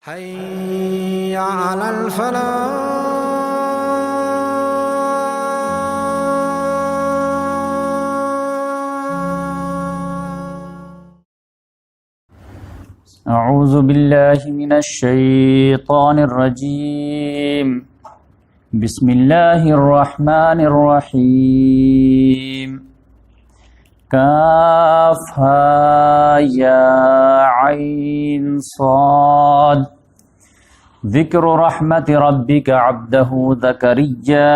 حي على الفلاح. أعوذ بالله من الشيطان الرجيم. بسم الله الرحمن الرحيم. کاف ہا یا عین صاد. ذکر رحمت ربک عبدہ زکریا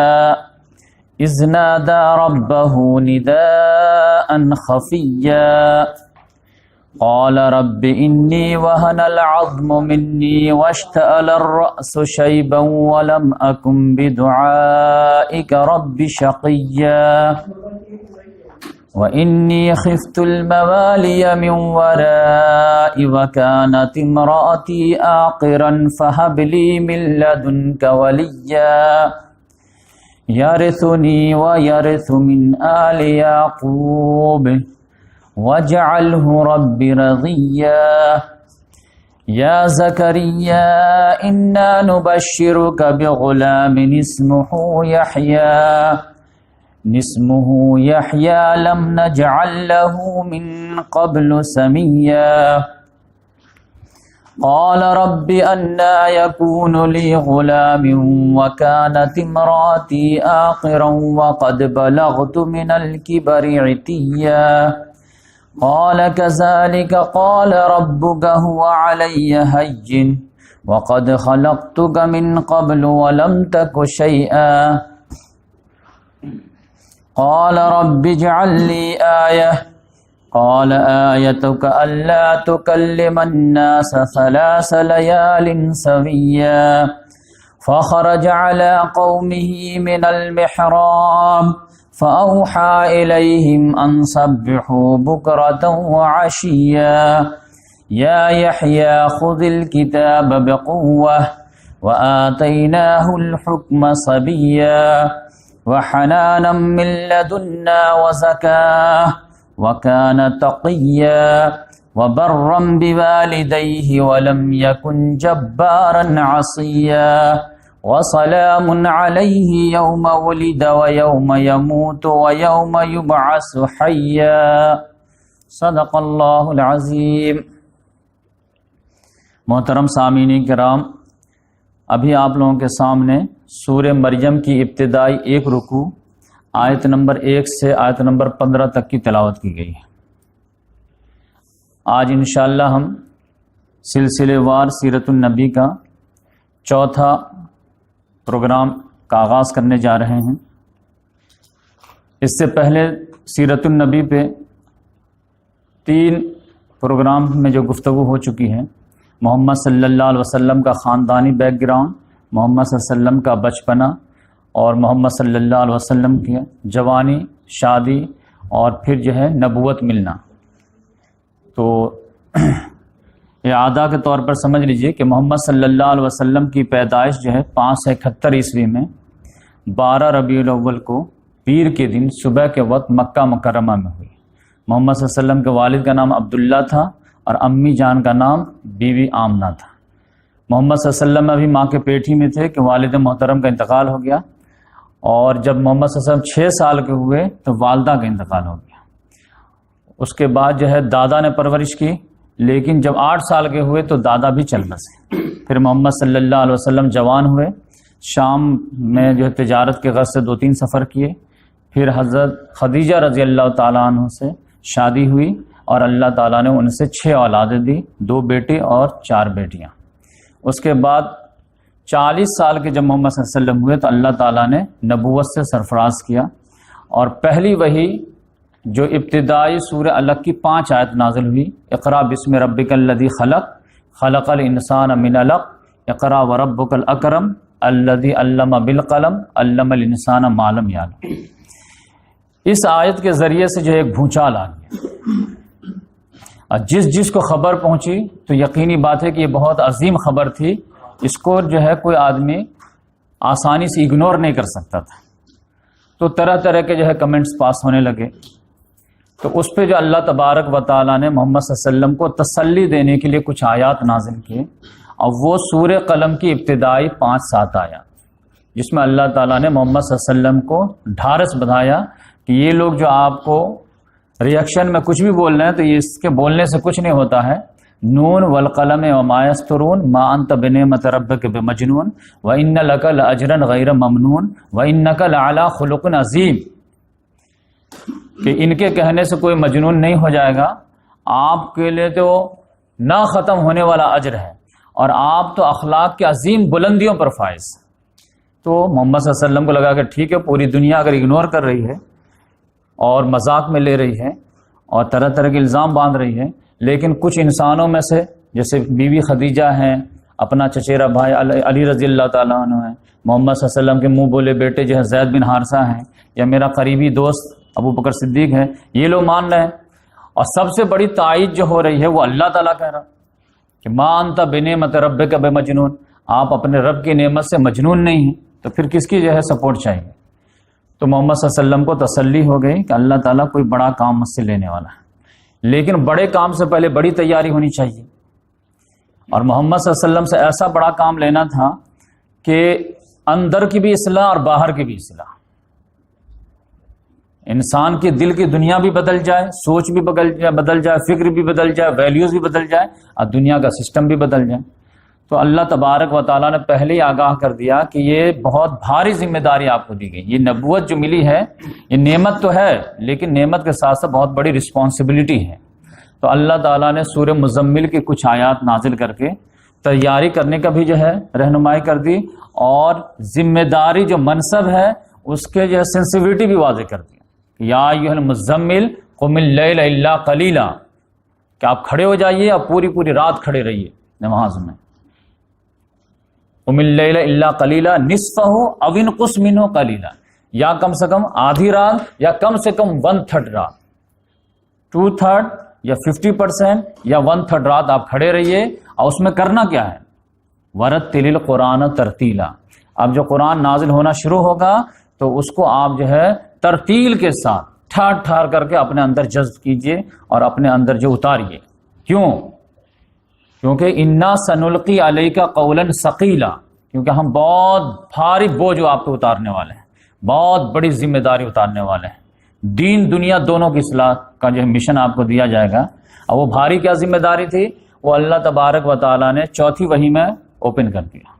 اذ نادى ربه نداء خفيا قال رب إني وهن العظم مني واشتعل الرأس شيبا ولم أكن بدعائك رب شقيا وإني خفت الموالي من ورائي وكانت امرأتي عاقرا فهب لي من لدنك وليا يرثني ويرث من آل يعقوب واجعله رب رضيا يا زكريا إنا نبشرك بغلام اسمه يحيى لم نجعل له من قبل سميا قال رب أنى يكون لي غلام وكانت امرأتي عاقرا وقد بلغت من الكبر عتيا قال كذلك قال ربك هو علي هين وقد خلقتك من قبل ولم تك شيئا قال رب اجعل لي آية قال آيتك ألا تكلم الناس 3 ليال سويا فخرج على قومه من المحراب فأوحى إليهم أن سبحوا بكرة وعشيا يا يحيى خذ الكتاب بقوة وآتيناه الحكم صبيا وحنانا من لدنا وزكاة وكان تقيا وبرا بوالديه ولم يكن جبارا عصيا وسلام عليه يوم ولد ويوم يموت ويوم يبعث حيا صدق اللہ العظیم. محترم سامعین کرام، ابھی آپ لوگوں کے سامنے سورہ مریم کی ابتدائی ایک رکوع آیت نمبر 1 سے آیت نمبر 15 تک کی تلاوت کی گئی ہے. آج انشاءاللہ ہم سلسلے وار سیرت النبی کا چوتھا پروگرام کا آغاز کرنے جا رہے ہیں. اس سے پہلے سیرت النبی پہ 3 پروگرام میں جو گفتگو ہو چکی ہے، محمد صلی اللہ علیہ وسلم کا خاندانی بیک گراؤنڈ، محمد صلی اللہ علیہ وسلم کا بچپنا اور محمد صلی اللہ علیہ وسلم کی جوانی، شادی اور پھر جو ہے نبوت ملنا. تو اعادہ کے طور پر سمجھ لیجئے کہ محمد صلی اللہ علیہ وسلم کی پیدائش جو ہے 571 عیسوی میں 12 ربیع الاول کو پیر کے دن صبح کے وقت مکہ مکرمہ میں ہوئی. محمد صلی اللہ علیہ وسلم کے والد کا نام عبداللہ تھا اور امی جان کا نام بی بی آمنہ تھا. محمد صلی اللہ علیہ وسلم ابھی ماں کے پیٹ ہی میں تھے کہ والد محترم کا انتقال ہو گیا، اور جب محمد صلی اللہ علیہ وسلم 6 سال کے ہوئے تو والدہ کا انتقال ہو گیا. اس کے بعد جو ہے دادا نے پرورش کی، لیکن جب 8 سال کے ہوئے تو دادا بھی چل بسے. پھر محمد صلی اللہ علیہ وسلم جوان ہوئے، شام میں جو ہے تجارت کے غرض سے 2-3 سفر کیے. پھر حضرت خدیجہ رضی اللہ تعالیٰ عنہ سے شادی ہوئی اور اللہ تعالیٰ نے ان سے 6 اولادیں دی، 2 بیٹے اور 4 بیٹیاں. اس کے بعد 40 سال کے جب محمد صلی اللہ علیہ وسلم ہوئے تو اللہ تعالیٰ نے نبوت سے سرفراز کیا، اور پہلی وحی جو ابتدائی سورہ علق کی 5 آیت نازل ہوئی، اقرا بسم ربک الذی خلق خلق الانسان من علق اقرا وربک الاکرم الذی علم بالقلم علم الانسان ما لم یعلم. اس آیت کے ذریعے سے جو ایک بھونچال آ گیا، اور جس کو خبر پہنچی تو یقینی بات ہے کہ یہ بہت عظیم خبر تھی، اس کو جو ہے کوئی آدمی آسانی سے اگنور نہیں کر سکتا تھا. تو طرح طرح کے جو ہے کمنٹس پاس ہونے لگے. تو اس پہ جو اللہ تبارک و تعالیٰ نے محمد صلی اللہ علیہ وسلم کو تسلی دینے کے لیے کچھ آیات نازل کیے، اور وہ سورہ قلم کی ابتدائی 5-7 آیات جس میں اللہ تعالیٰ نے محمد صلی اللہ علیہ وسلم کو ڈھارس بتایا کہ یہ لوگ جو آپ کو ریئیکشن میں کچھ بھی بول رہے ہیں تو یہ اس کے بولنے سے کچھ نہیں ہوتا ہے. نون والقلم وما یسطرون ما انت بنعمت ربک بمجنون وان لک لاجرا غیر ممنون وانک لعلی خلق عظیم. کہ ان کے کہنے سے کوئی مجنون نہیں ہو جائے گا، آپ کے لیے تو نہ ختم ہونے والا اجر ہے اور آپ تو اخلاق کے عظیم بلندیوں پر فائز. تو محمد صلی اللہ علیہ وسلم کو لگا کہ ٹھیک ہے، پوری دنیا اگر اگنور کر رہی ہے اور مذاق میں لے رہی ہے اور طرح طرح کے الزام باندھ رہی ہے، لیکن کچھ انسانوں میں سے جیسے بی بی خدیجہ ہیں، اپنا چچیرا بھائی علی رضی اللہ تعالیٰ عنہ ہیں، محمد صلی اللہ علیہ وسلم کے منہ بولے بیٹے جو ہے زید بن حارثہ ہیں، یا میرا قریبی دوست ابو بکر صدیق ہے، یہ لوگ مان رہے ہیں. اور سب سے بڑی تائید جو ہو رہی ہے وہ اللہ تعالیٰ کہہ رہا کہ ما انت بنعمت ربک بمجنون، آپ اپنے رب کی نعمت سے مجنون نہیں ہیں، تو پھر کس کی جو ہے سپورٹ چاہیے. تو محمد صلی اللہ علیہ وسلم کو تسلی ہو گئی کہ اللہ تعالیٰ کوئی بڑا کام مجھ سے لینے والا ہے، لیکن بڑے کام سے پہلے بڑی تیاری ہونی چاہیے. اور محمد صلی اللہ علیہ وسلم سے ایسا بڑا کام لینا تھا کہ اندر کی بھی اصلاح اور باہر کی بھی اصلاح، انسان کے دل کی دنیا بھی بدل جائے، سوچ بھی بدل جائے، فکر بھی بدل جائے، ویلیوز بھی بدل جائے اور دنیا کا سسٹم بھی بدل جائے. تو اللہ تبارک و تعالیٰ نے پہلے ہی آگاہ کر دیا کہ یہ بہت بھاری ذمہ داری آپ کو دی گئی. یہ نبوت جو ملی ہے یہ نعمت تو ہے، لیکن نعمت کے ساتھ ساتھ بہت بڑی رسپانسبلٹی ہے. تو اللہ تعالیٰ نے سورہ مزمل کی کچھ آیات نازل کر کے تیاری کرنے کا بھی جو ہے رہنمائی کر دی، اور ذمہ داری جو منصب ہے اس کے جو ہے سینسیویٹی بھی واضح کر دی. یا ایھا المزمل قم اللیل الا قلیلا، کہ آپ کھڑے ہو جائیے اور پوری رات کھڑے رہیے نماز میں. قم اللیل الا قلیلا نصفہ او انقص منہ قلیلا، یا کم سے کم آدھی رات یا کم سے کم 1/3 رات، 2/3 یا 50% یا 1/3 رات آپ کھڑے رہیے. اور اس میں کرنا کیا ہے؟ ورتل القرآن ترتیلا. اب جو قرآن نازل ہونا شروع ہوگا تو اس کو آپ جو ہے ترتیل کے ساتھ ٹھار کر کے اپنے اندر جذب کیجئے اور اپنے اندر جو اتاریے. کیوں؟ کیونکہ انا سنلقی علیک قولا ثقیلا، کیونکہ ہم بہت بھاری بوجھ آپ کو اتارنے والے ہیں، بہت بڑی ذمہ داری اتارنے والے ہیں. دین دنیا دونوں کی اصلاح کا جو مشن آپ کو دیا جائے گا. اور وہ بھاری کیا ذمہ داری تھی؟ وہ اللہ تبارک و تعالیٰ نے چوتھی وحی میں اوپن کر دیا.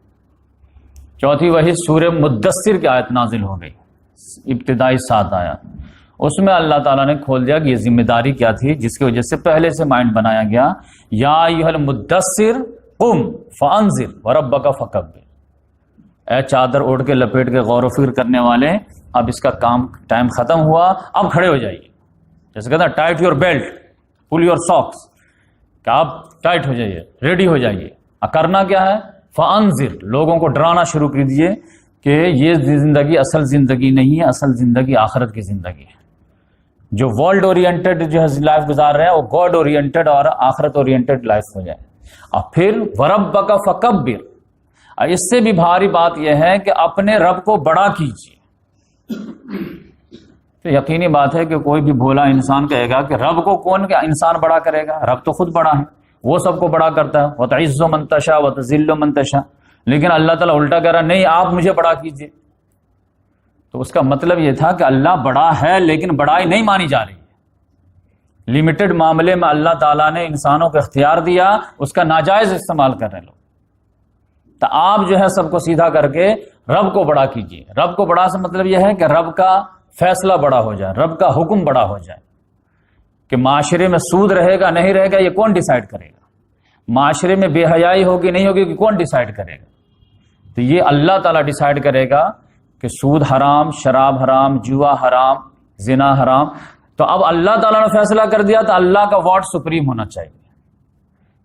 چوتھی وحی سورہ مدثر کی آیت نازل ہو گئی، ابتدائی 7 آیات. اس میں اللہ تعالیٰ نے کھول دیا کہ یہ ذمہ داری کیا تھی، جس کی وجہ سے پہلے سے مائنڈ بنایا گیا. یا ایھا المدثر قم فانذر وربک فکبر، اے چادر اوڑھ کے لپیٹ کے غور و فکر کرنے والے، اب اس کا کام ٹائم ختم ہوا، اب کھڑے ہو جائیے. جیسے کہتا ہے tight your belt pull your socks, کہ آپ ٹائٹ ہو جائیے، ریڈی ہو جائیے. کرنا کیا ہے؟ فانذر، لوگوں کو ڈرانا شروع کر دیجیے کہ یہ زندگی اصل زندگی نہیں ہے، اصل زندگی آخرت کی زندگی ہے. جو ورلڈ اورینٹڈ جو ہے لائف گزار رہے ہیں وہ گاڈ اورینٹڈ اور آخرت اورینٹڈ لائف ہو جائے. اور پھر وربک فکبر، اس سے بھی بھاری بات یہ ہے کہ اپنے رب کو بڑا کیجیے. تو یقینی بات ہے کہ کوئی بھی بھولا انسان کہے گا کہ رب کو کون کیا انسان بڑا کرے گا، رب تو خود بڑا ہے، وہ سب کو بڑا کرتا ہے. وَتَعِزُّ مَن تَشَاءُ وَتُذِلُّ مَن تَشَاءُ. لیکن اللہ تعالیٰ الٹا کہہ رہا نہیں، آپ مجھے بڑا کیجیے. تو اس کا مطلب یہ تھا کہ اللہ بڑا ہے لیکن بڑائی نہیں مانی جا رہی ہے. لمیٹڈ معاملے میں اللہ تعالیٰ نے انسانوں کو اختیار دیا، اس کا ناجائز استعمال کر رہے لوگ. تو آپ جو ہے سب کو سیدھا کر کے رب کو بڑا کیجیے. رب کو بڑا سے مطلب یہ ہے کہ رب کا فیصلہ بڑا ہو جائے، رب کا حکم بڑا ہو جائے. کہ معاشرے میں سود رہے گا نہیں رہے گا یہ کون ڈیسائیڈ کرے گا؟ معاشرے میں بے حیائی ہوگی نہیں ہوگی کہ کون ڈیسائیڈ کرے گا؟ تو یہ اللہ تعالیٰ ڈیسائیڈ کرے گا کہ سود حرام، شراب حرام، جوا حرام، زنا حرام. تو اب اللہ تعالیٰ نے فیصلہ کر دیا تو اللہ کا واٹ سپریم ہونا چاہیے.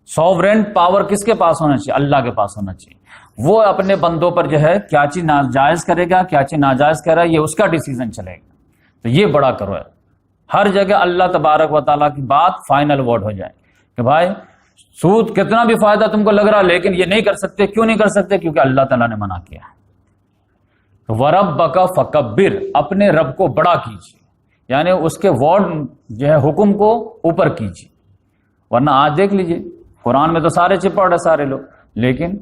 سوورن پاور کس کے پاس ہونا چاہیے؟ اللہ کے پاس ہونا چاہیے. وہ اپنے بندوں پر جو ہے کیا چیز ناجائز کرے گا، کیا چیز ناجائز کرے گا، یہ اس کا ڈیسیزن چلے گا. تو یہ بڑا کرو ہے، ہر جگہ اللہ تبارک و تعالیٰ کی بات فائنل ورڈ ہو جائے کہ بھائی سود کتنا بھی فائدہ تم کو لگ رہا لیکن یہ نہیں کر سکتے. کیوں نہیں کر سکتے؟ کیونکہ اللہ تعالیٰ نے منع کیا ہے. وَرَبَّكَ فَكَبِّرْ، اپنے رب کو بڑا کیجیے، یعنی اس کے ورڈ جو ہے حکم کو اوپر کیجیے. ورنہ آج دیکھ لیجیے قرآن میں تو سارے چپڑ ہے، سارے لوگ لیکن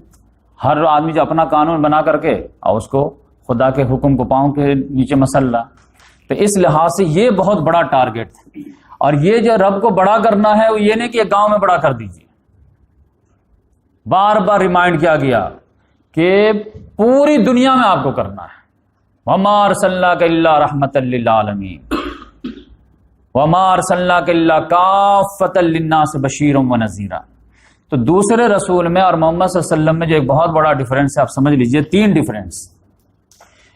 ہر آدمی جو اپنا قانون بنا کر کے اور اس کو خدا کے حکم کو پاؤں کے نیچے مسل رہا. تو اس لحاظ سے یہ بہت بڑا ٹارگیٹ تھا. اور یہ جو رب کو بڑا کرنا ہے وہ یہ نہیں کہ گاؤں میں بڑا کر دیجیے. بار بار ریمائنڈ کیا گیا کہ پوری دنیا میں آپ کو کرنا ہے. وما ارسلناک الا رحمۃ للعالمین وما ارسلناک الا کافۃ للناس بشیرا ونذیرا. تو دوسرے رسول میں اور محمد صلی اللہ علیہ وسلم میں جو ایک بہت بڑا ڈفرینس ہے، آپ سمجھ لیجئے 3 ڈفرینس.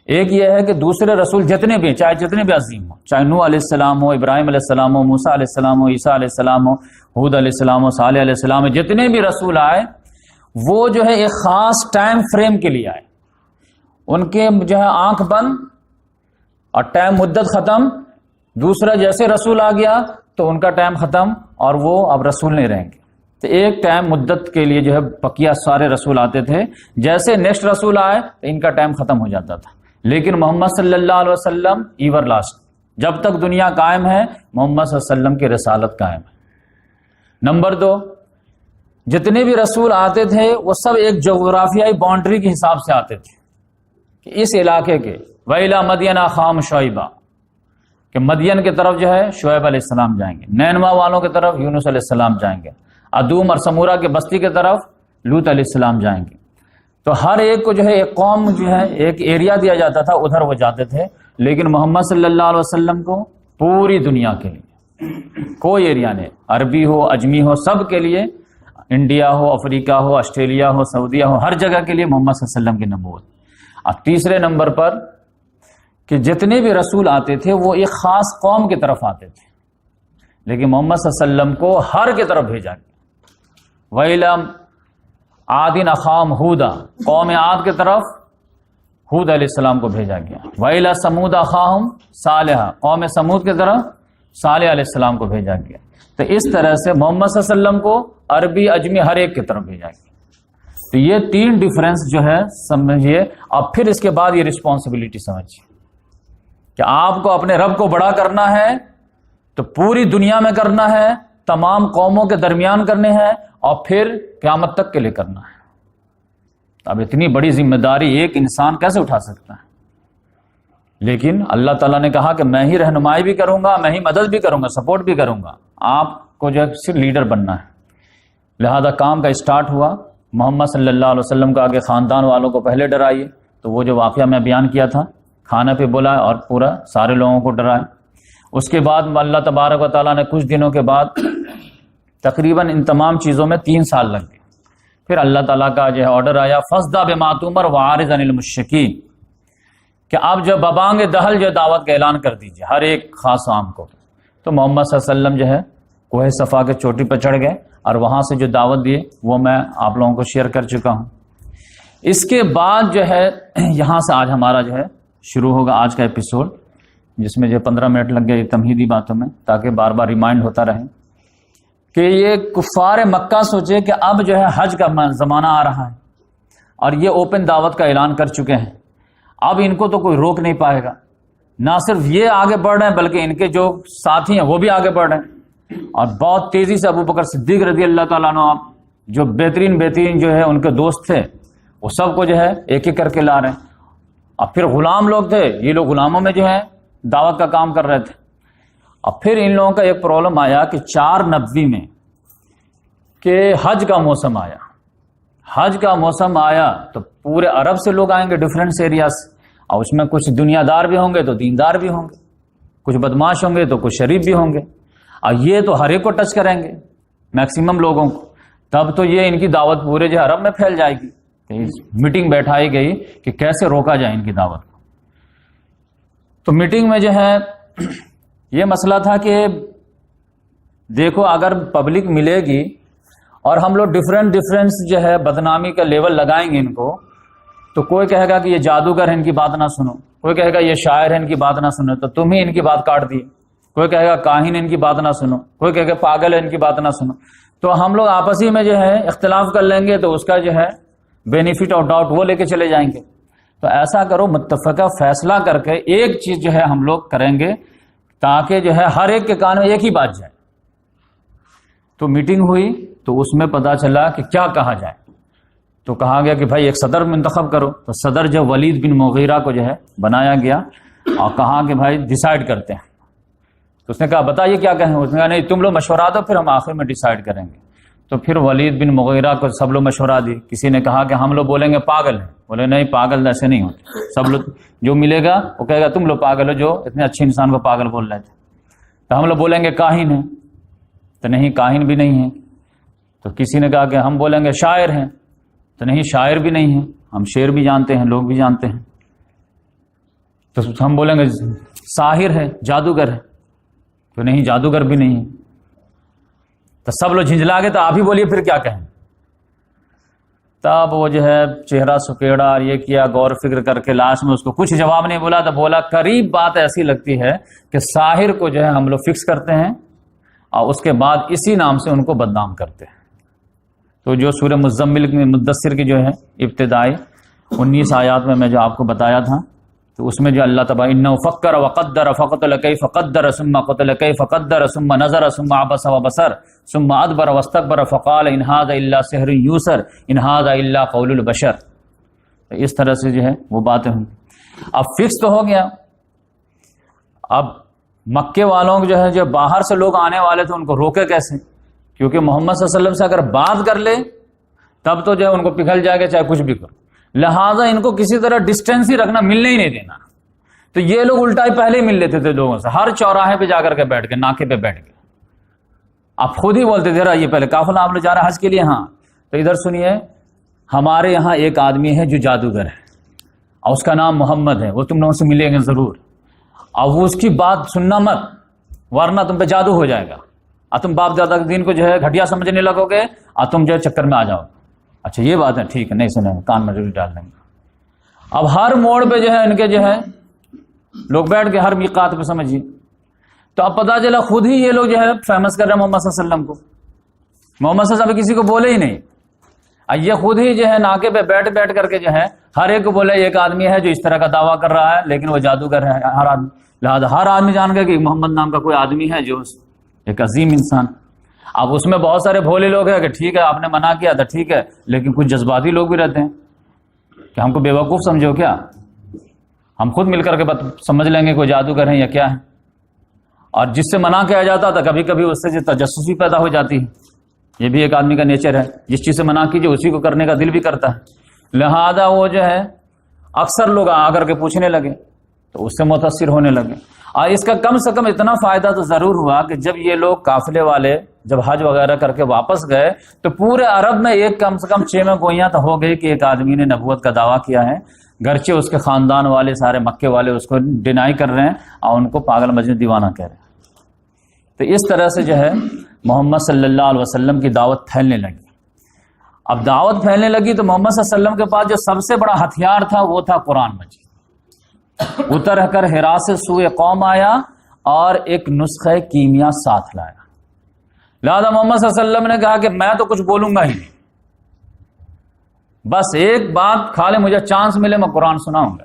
ایک یہ ہے کہ دوسرے رسول جتنے بھی چاہے جتنے بھی عظیم ہو، چاہے نوح علیہ السلام ہو، ابراہیم علیہ السلام ہو، موسیٰ علیہ السلام ہو، عیسیٰ علیہ السلام ہو، ہود علیہ السلام ہو، صالح علیہ السلام ہو، جتنے بھی رسول آئے وہ جو ہے ایک خاص ٹائم فریم کے لیے آئے. ان کے جو ہے آنکھ بند اور ٹائم مدت ختم. دوسرا جیسے رسول آ گیا تو ان کا ٹائم ختم اور وہ اب رسول نہیں رہیں گے. تو ایک ٹائم مدت کے لیے جو ہے بقیہ سارے رسول آتے تھے. جیسے نیکسٹ رسول آئے تو ان کا ٹائم ختم ہو جاتا تھا. لیکن محمد صلی اللہ علیہ وسلم ایور لاسٹ، جب تک دنیا قائم ہے محمد صلی اللہ علیہ وسلم کی رسالت قائم ہے. نمبر 2، جتنے بھی رسول آتے تھے وہ سب ایک جغرافیائی باؤنڈری کے حساب سے آتے تھے کہ اس علاقے کے وَإِلَىٰ مَدْيَنَ أَخَاهُمْ شُعَيْبًا کہ مدین کی طرف جو ہے شعیب علیہ السلام جائیں گے، نینوا والوں کی طرف یونس علیہ السلام جائیں گے، ادوم اور سمورہ کی بستی کی طرف لوط علیہ السلام جائیں گے. تو ہر ایک کو جو ہے ایک قوم جو ہے ایک ایریا دیا جاتا تھا، ادھر وہ جاتے تھے. لیکن محمد صلی اللہ علیہ وسلم کو پوری دنیا کے لیے کوئی ایریا نہیں، عربی ہو اجمی ہو، سب کے لیے، انڈیا ہو افریقہ ہو آسٹریلیا ہو سعودیہ ہو، ہر جگہ کے لیے محمد صلی اللہ علیہ وسلم کی نبوت. اور تیسرے نمبر پر کہ جتنے بھی رسول آتے تھے وہ ایک خاص قوم کی طرف آتے تھے، لیکن محمد صلی اللہ علیہ وسلم کو ہر کی طرف بھیجا گیا. وَإِلَىٰ عَادٍ أَخَاهُمْ هُودًا قوم عاد کی طرف ہود علیہ السلام کو بھیجا گیا. وَإِلَىٰ ثَمُودَ أَخَاهُمْ صَالِحًا قوم سمود کی طرف صالح علیہ السلام کو بھیجا گیا. تو اس طرح سے محمد صلی اللہ علیہ وسلم کو عربی اجمی ہر ایک کی طرف بھیجا گیا. تو یہ 3 ڈیفرنس جو ہے سمجھیے. اب پھر اس کے بعد یہ رسپانسبلٹی سمجھیے کہ آپ کو اپنے رب کو بڑا کرنا ہے تو پوری دنیا میں کرنا ہے، تمام قوموں کے درمیان کرنے ہیں اور پھر قیامت تک کے لیے کرنا ہے. اب اتنی بڑی ذمہ داری ایک انسان کیسے اٹھا سکتا ہے؟ لیکن اللہ تعالیٰ نے کہا کہ میں ہی رہنمائی بھی کروں گا، میں ہی مدد بھی کروں گا، سپورٹ بھی کروں گا. آپ کو جو ہے صرف لیڈر بننا ہے. لہذا کام کا اسٹارٹ ہوا. محمد صلی اللہ علیہ وسلم کا آگے خاندان والوں کو پہلے ڈرائیے. تو وہ جو واقعہ میں بیان کیا تھا، کھانا پہ بولا اور پورا سارے لوگوں کو ڈرائے. اس کے بعد اللہ تبارک و تعالیٰ نے کچھ دنوں کے بعد تقریباً ان تمام چیزوں میں 3 سال لگ گئے. پھر اللہ تعالیٰ کا جو ہے آرڈر آیا فَاصْدَعْ بِمَا تُؤْمَرْ وَأَعْرِضْ عَنِ الْمُشْرِكِينَ کہ آپ جو ببانگ دہل جو دعوت کا اعلان کر دیجئے ہر ایک خاص عام کو. تو محمد صلی اللہ علیہ وسلم جو ہے کوہ صفا کے چوٹی پر چڑھ گئے اور وہاں سے جو دعوت دیے وہ میں آپ لوگوں کو شیئر کر چکا ہوں. اس کے بعد جو ہے یہاں سے آج ہمارا جو ہے شروع ہوگا آج کا ایپیسوڈ، جس میں جو 15 منٹ لگ گئے تمہیدی باتوں میں، تاکہ بار بار ریمائنڈ ہوتا رہے کہ یہ کفار مکہ سوچے کہ اب جو ہے حج کا زمانہ آ رہا ہے اور یہ اوپن دعوت کا اعلان کر چکے ہیں. اب ان کو تو کوئی روک نہیں پائے گا. نہ صرف یہ آگے بڑھ رہے ہیں بلکہ ان کے جو ساتھی ہیں وہ بھی آگے بڑھ رہے ہیں. اور بہت تیزی سے ابو بکر صدیق رضی اللہ تعالیٰ عنہ آپ جو بہترین جو ہے ان کے دوست تھے وہ سب کو جو ہے ایک ایک کر کے لا رہے ہیں. اور پھر غلام لوگ تھے، یہ لوگ غلاموں میں جو ہے دعوت کا کام کر رہے تھے. اور پھر ان لوگوں کا ایک پرابلم آیا کہ 490 میں کہ حج کا موسم آیا. حج کا موسم آیا تو پورے عرب سے لوگ آئیں گے ڈفرینٹ ایریا سے، اور اس میں کچھ دنیا دار بھی ہوں گے تو دیندار بھی ہوں گے، کچھ بدماش ہوں گے تو کچھ شریف بھی ہوں گے. اور یہ تو ہر ایک کو ٹچ کریں گے، میکسیمم لوگوں کو. تب تو یہ ان کی دعوت پورے جو عرب میں پھیل جائے گی. میٹنگ بیٹھائی گئی کہ کیسے روکا جائے ان کی دعوت کو. تو میٹنگ میں جو ہے یہ مسئلہ تھا کہ دیکھو اگر پبلک ملے گی اور ہم لوگ ڈفرینٹ جو ہے بدنامی کا لیول لگائیں گے ان کو، تو کوئی کہے گا کہ یہ جادوگر ہے ان کی بات نہ سنو، کوئی کہے گا یہ شاعر ہے ان کی بات نہ سنو تو تم ہی ان کی بات کاٹ دیے، کوئی کہے گا کاہن ان کی بات نہ سنو، کوئی کہے گا پاگل ہے ان کی بات نہ سنو. تو ہم لوگ آپس ہی میں جو ہے اختلاف کر لیں گے تو اس کا جو ہے بینیفٹ اور ڈاؤٹ وہ لے کے چلے جائیں گے. تو ایسا کرو متفقہ فیصلہ کر کے ایک چیز جو ہے ہم لوگ کریں گے تاکہ جو ہے ہر ایک کے کان میں ایک ہی بات جائے. تو میٹنگ ہوئی تو اس میں پتا چلا کہ کیا کہا جائے. تو کہا گیا کہ بھائی ایک صدر منتخب کرو. تو صدر جو ولید بن مغیرہ کو جو ہے بنایا گیا اور کہا کہ بھائی ڈیسائیڈ کرتے ہیں. تو اس نے کہا بتائیے کیا کہیں. اس نے کہا نہیں تم لوگ مشورہ دو پھر ہم آخر میں ڈیسائیڈ کریں گے. تو پھر ولید بن مغیرہ کو سب لوگ مشورہ دی. کسی نے کہا کہ ہم لوگ بولیں گے پاگل ہیں. بولے نہیں پاگل ایسے نہیں ہوتے. سب لوگ جو ملے گا وہ کہے گا تم لوگ پاگل ہو جو اتنے اچھے انسان کو پاگل بول رہے تھے. تو ہم لوگ بولیں گے کاہن ہیں. تو نہیں کاہن بھی نہیں ہے. تو کسی نے کہا کہ ہم بولیں گے شاعر ہیں. تو نہیں شاعر بھی نہیں ہے. ہم شعر بھی جانتے ہیں لوگ بھی جانتے ہیں. تو ہم بولیں گے ساحر ہے جادوگر ہے. تو نہیں جادوگر بھی نہیں ہے. تو سب لوگ جھنجھلا گئے. تو آپ ہی بولیے پھر کیا کہیں. تب وہ جو ہے چہرہ سکیڑا اور یہ کیا غور فکر کر کے لاسٹ میں اس کو کچھ جواب نہیں بولا. تو بولا قریب بات ایسی لگتی ہے کہ ساحر کو جو ہے ہم لوگ فکس کرتے ہیں اور اس کے بعد اسی نام سے ان کو بدنام کرتے ہیں. تو جو سورہ مزمل مدثر کی جو ہے ابتدائی 19 آیات میں جو آپ کو بتایا تھا تو اس میں جو اللہ تبارک انہ فکر وقدر فقتل کیف قدر ثم قتل کیف قدر ثم نظر ثم عبس وبصر ثم ادبر واستكبر فقال ان هذا الا سحر یوسر ان هذا الا قول البشر. تو اس طرح سے جو ہے وہ باتیں ہوں. اب فکس تو ہو گیا. اب مکے والوں جو ہے جو باہر سے لوگ آنے والے تھے ان کو روکے کیسے؟ کیونکہ محمد صلی اللہ علیہ وسلم سے اگر بات کر لے تب تو جو ہے ان کو پگھل جائے گا چاہے کچھ بھی کرو. لہٰذا ان کو کسی طرح ڈسٹینس ہی رکھنا, ملنے ہی نہیں دینا. تو یہ لوگ الٹا ہی پہلے ہی مل لیتے تھے لوگوں سے. ہر چوراہے پہ جا کر کے بیٹھ کے ناکے پہ بیٹھ کے آپ خود ہی بولتے تھے یہ پہلے قافلہ آپ لوگ جا رہے ہیں حج کے لیے. ہاں تو ادھر سنیے ہمارے یہاں ایک آدمی ہے جو جادوگر ہے اور اس کا نام محمد ہے. وہ تم لوگوں سے ملیں گے ضرور. اور وہ اس کی بات سننا مت ورنہ تم پہ جادو ہو جائے گا اور تم باپ دادا کے دین کو جو ہے گھٹیا سمجھنے لگو گے اور تم جو ہے چکر میں آ جاؤ. اچھا یہ بات ہے ٹھیک ہے نہیں سنیں کان میں ضرور ڈال دیں گے. اب ہر موڑ پہ جو ہے ان کے جو ہے لوگ بیٹھ کے ہر میقات پہ سمجھیے. تو اب پتا چلا خود ہی یہ لوگ جو ہے فیمس کر رہے ہیں محمد صلی اللہ علیہ وسلم کو. محمد صلی اللہ علیہ وسلم کسی کو بولے ہی نہیں. یہ خود ہی جو ہے ناکے پہ بیٹھ کر کے جو ہے ہر ایک کو بولے ایک آدمی ہے جو اس طرح کا دعویٰ کر رہا ہے لیکن وہ جادوگر ہے ہر آدمی. لہٰذا ہر آدمی جان گیا کہ محمد نام کا کوئی آدمی ہے جو ایک عظیم انسان. اب اس میں بہت سارے بھولے لوگ ہیں کہ ٹھیک ہے آپ نے منع کیا تھا ٹھیک ہے, لیکن کچھ جذباتی لوگ بھی رہتے ہیں کہ ہم کو بیوقوف سمجھو کیا, ہم خود مل کر کے سمجھ لیں گے کوئی جادوگر ہے یا کیا ہے. اور جس سے منع کیا جاتا تھا کبھی کبھی اس سے تجسس بھی پیدا ہو جاتی ہے. یہ بھی ایک آدمی کا نیچر ہے, جس چیز سے منع کیجیے اسی کو کرنے کا دل بھی کرتا ہے. لہذا وہ جو ہے اکثر لوگ آ کر کے پوچھنے لگے تو اس سے متاثر ہونے لگے. اور اس کا کم سے کم اتنا فائدہ تو ضرور ہوا کہ جب یہ لوگ قافلے والے جب حج وغیرہ کر کے واپس گئے تو پورے عرب میں ایک کم سے کم 6 میں گوئیاں تو ہو گئی کہ ایک آدمی نے نبوت کا دعویٰ کیا ہے, گرچہ اس کے خاندان والے سارے مکے والے اس کو ڈینائی کر رہے ہیں اور ان کو پاگل مجنون دیوانہ کہہ رہے ہیں. تو اس طرح سے جو ہے محمد صلی اللہ علیہ وسلم کی دعوت پھیلنے لگی. اب دعوت پھیلنے لگی تو محمد صلی اللہ علیہ وسلم کے پاس جو سب سے بڑا ہتھیار تھا وہ تھا قرآن مجید. اتر کر حرا سے سوئے قوم آیا اور ایک نسخہ کیمیا ساتھ لایا. لہذا محمد صلی اللہ علیہ وسلم نے کہا کہ میں تو کچھ بولوں گا ہی نہیں, بس ایک بات خالی مجھے چانس ملے میں قرآن سناؤں گا.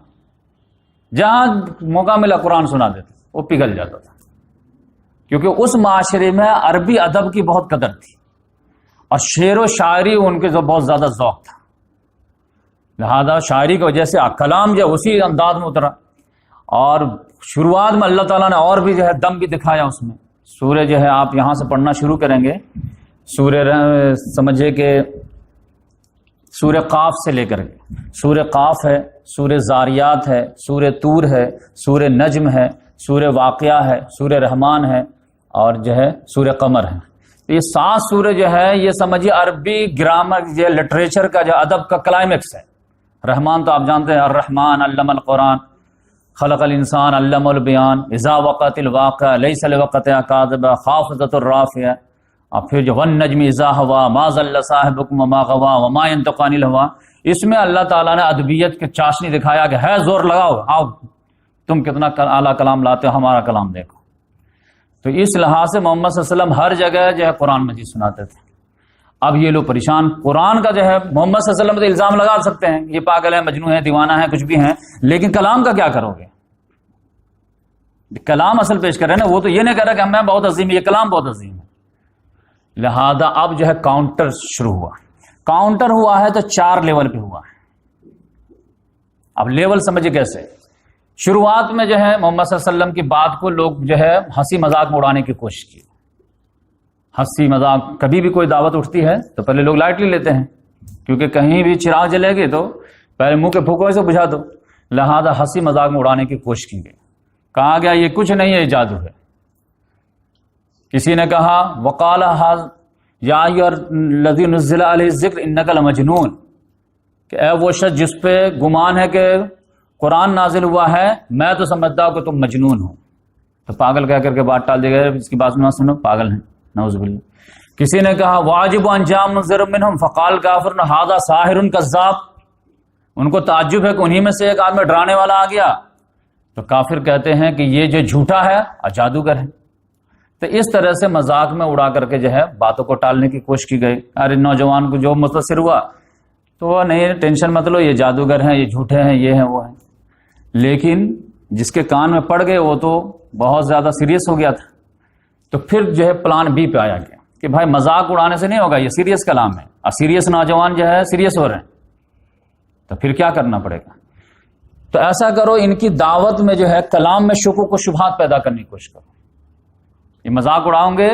جہاں موقع ملا قرآن سنا دیتے, وہ پگھل جاتا تھا. کیونکہ اس معاشرے میں عربی ادب کی بہت قدر تھی اور شعر و شاعری ان کے جو بہت زیادہ ذوق تھا. لہذا شاعری کی وجہ سے کلام جو اسی انداز میں اترا. اور شروعات میں اللہ تعالیٰ نے اور بھی جو ہے دم بھی دکھایا اس میں. سورہ جو ہے آپ یہاں سے پڑھنا شروع کریں گے, سورہ سمجھے کہ سورہ قاف سے لے کر کے سورہ قاف ہے, سورہ زاریات ہے, سورہ طور ہے, سورہ نجم ہے, سورہ واقعہ ہے, سورہ رحمان ہے اور جو ہے سورہ قمر ہے. یہ 7 سورہ جو ہے یہ سمجھیے عربی گرامر جو لٹریچر کا جو ادب کا کلائمیکس ہے. رحمان تو آپ جانتے ہیں الرحمن علم القرآن خلق الانسان علم البیان اذا وقت الواقع لیس لوقتها کاذبہ خافضۃ الرافعہ. اور پھر جو والنجم اذا ہوا ما ضل صاحبکم وما غوا وما ينطق عن الهوى. اس میں اللہ تعالیٰ نے ادبیت کے چاشنی دکھایا کہ ہے زور لگاؤ, آؤ تم کتنا اعلیٰ کلام لاتے ہو, ہمارا کلام دیکھو. تو اس لحاظ سے محمد صلی اللہ علیہ وسلم ہر جگہ جو ہے قرآن مجید سناتے تھے. اب یہ لوگ پریشان. قرآن کا جو ہے محمد صلی اللہ علیہ وسلم تو الزام لگا سکتے ہیں یہ پاگل ہے, مجنون ہے, دیوانہ ہے, کچھ بھی ہیں, لیکن کلام کا کیا کرو گے؟ کلام اصل پیش کر رہے ہیں نا, وہ تو یہ نہیں کر رہا کہ میں بہت عظیم, یہ کلام بہت عظیم ہے. لہذا اب جو ہے کاؤنٹر شروع ہوا. کاؤنٹر ہوا ہے تو 4 لیول پہ ہوا ہے. اب لیول سمجھے کیسے. شروعات میں جو ہے محمد صلی اللہ علیہ وسلم کی بات کو لوگ جو ہے ہنسی مذاق میں اڑانے کی کوشش کی. ہنسی مذاق کبھی بھی کوئی دعوت اٹھتی ہے تو پہلے لوگ لائٹلی لیتے ہیں، کیونکہ کہیں بھی چراغ جلے گی تو پہلے منہ کے پھوکوں سے بجھا دو. لہذا ہنسی مذاق میں اڑانے کی کوشش کی گئی. کہا گیا یہ کچھ نہیں ہے، یہ جادو ہے. کسی نے کہا وقال یا الذی نزل علیہ الذکر انک لمجنون، کہ اے وہ شخص جس پہ گمان ہے کہ قرآن نازل ہوا ہے، میں تو سمجھتا ہوں کہ تم مجنون ہو. تو پاگل کہہ کر کے بات ٹال دی گئی، اس کی بات نہ سنو، پاگل ہیں نعوذ باللہ. کسی نے کہا واجب انجام نظر منہم فقال کافر ھذا ساحر کذاب، ان کو تعجب ہے کہ انہی میں سے ایک آدمی ڈرانے والا آ گیا. تو کافر کہتے ہیں کہ یہ جو جھوٹا ہے اور جادوگر ہے. تو اس طرح سے مذاق میں اڑا کر کے جو ہے باتوں کو ٹالنے کی کوشش کی گئی. ارے نوجوان کو جو متاثر ہوا تو نہیں ٹینشن مت لو، یہ جادوگر ہیں، یہ جھوٹے ہیں، یہ ہیں وہ ہیں. لیکن جس کے کان میں پڑ گئے وہ تو بہت زیادہ سیریس ہو گیا تھا. تو پھر جو ہے پلان بی پہ آیا گیا کہ بھائی مذاق اڑانے سے نہیں ہوگا، یہ سیریس کلام ہے اور سیریس نوجوان جو ہے سیریس ہو رہے ہیں، تو پھر کیا کرنا پڑے گا. تو ایسا کرو ان کی دعوت میں جو ہے کلام میں شکوک و شبہات پیدا کرنے کی کوشش کرو. یہ مذاق اڑاؤں گے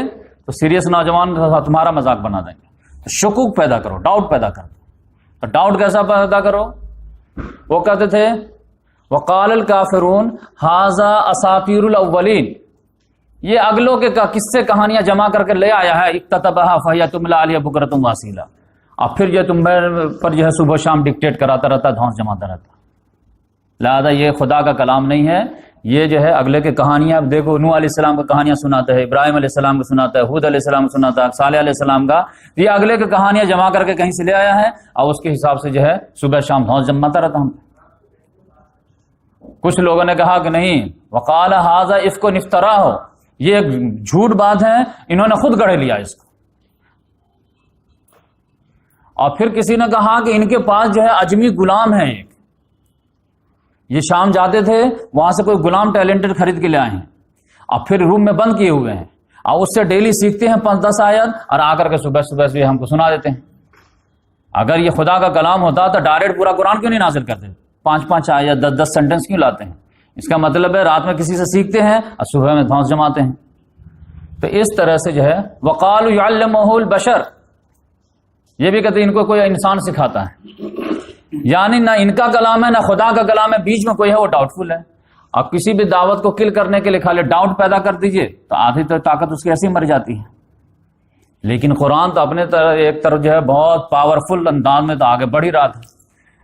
تو سیریس نوجوان تمہارا مذاق بنا دیں گے. تو شکوک پیدا کرو، ڈاؤٹ پیدا کرو. تو ڈاؤٹ کیسا پیدا کرو؟ وہ کہتے تھے وقال الکافرون ھذا اساطیر الاولین، یہ اگلوں کے قصے کہانیاں جمع کر کے لے آیا ہے. اکتتبها فهي تملی علیہ بکرۃ واصیلا، اور پھر جو تم پر جو ہے صبح شام ڈکٹیٹ کراتا رہتا، دھونس جماتا رہتا. لہذا یہ خدا کا کلام نہیں ہے، یہ جو ہے اگلے کے کہانیاں. دیکھو نوح علیہ السلام کی کہانیاں سناتا ہے، ابراہیم علیہ السلام کو سناتا ہے، ہود علیہ السلام کو سناتا ہے، صالح علیہ السلام کا. یہ اگلے کی کہانیاں جمع کر کے کہیں سے لے آیا ہے اور اس کے حساب سے جو ہے صبح شام دھونس جماتا رہتا ہوں. کچھ لوگوں نے کہا کہ نہیں، وقال ھذا افک افتراہ، یہ ایک جھوٹ بات ہے، انہوں نے خود گڑھ لیا اس کو. اور پھر کسی نے کہا کہ ان کے پاس جو ہے اجمی غلام ہے ایک، یہ شام جاتے تھے وہاں سے کوئی غلام ٹیلنٹڈ خرید کے لے آئے ہیں اور پھر روم میں بند کیے ہوئے ہیں اور اس سے ڈیلی سیکھتے ہیں 5-10 آیت اور آ کر کے صبح صبح سے ہم کو سنا دیتے ہیں. اگر یہ خدا کا کلام ہوتا تو ڈائریکٹ پورا قرآن کیوں نہیں نازل کرتے؟ 5-5 آیت 10-10 سینٹنس کیوں لاتے ہیں؟ اس کا مطلب ہے رات میں کسی سے سیکھتے ہیں اور صبح میں دھونس جماتے ہیں. تو اس طرح سے جو ہے وقالوا يعلمه البشر، یہ بھی کہتے ہیں ان کو کوئی انسان سکھاتا ہے. یعنی نہ ان کا کلام ہے نہ خدا کا کلام ہے، بیچ میں کوئی ہے وہ ڈاؤٹ فل ہے. اور کسی بھی دعوت کو کل کرنے کے لیے خالی ڈاؤٹ پیدا کر دیجئے تو آدھی تو طاقت اس کی ایسی مر جاتی ہے. لیکن قرآن تو اپنے ایک طرف جو ہے بہت پاورفل انداز میں تو آگے بڑھ ہی رہا تھا.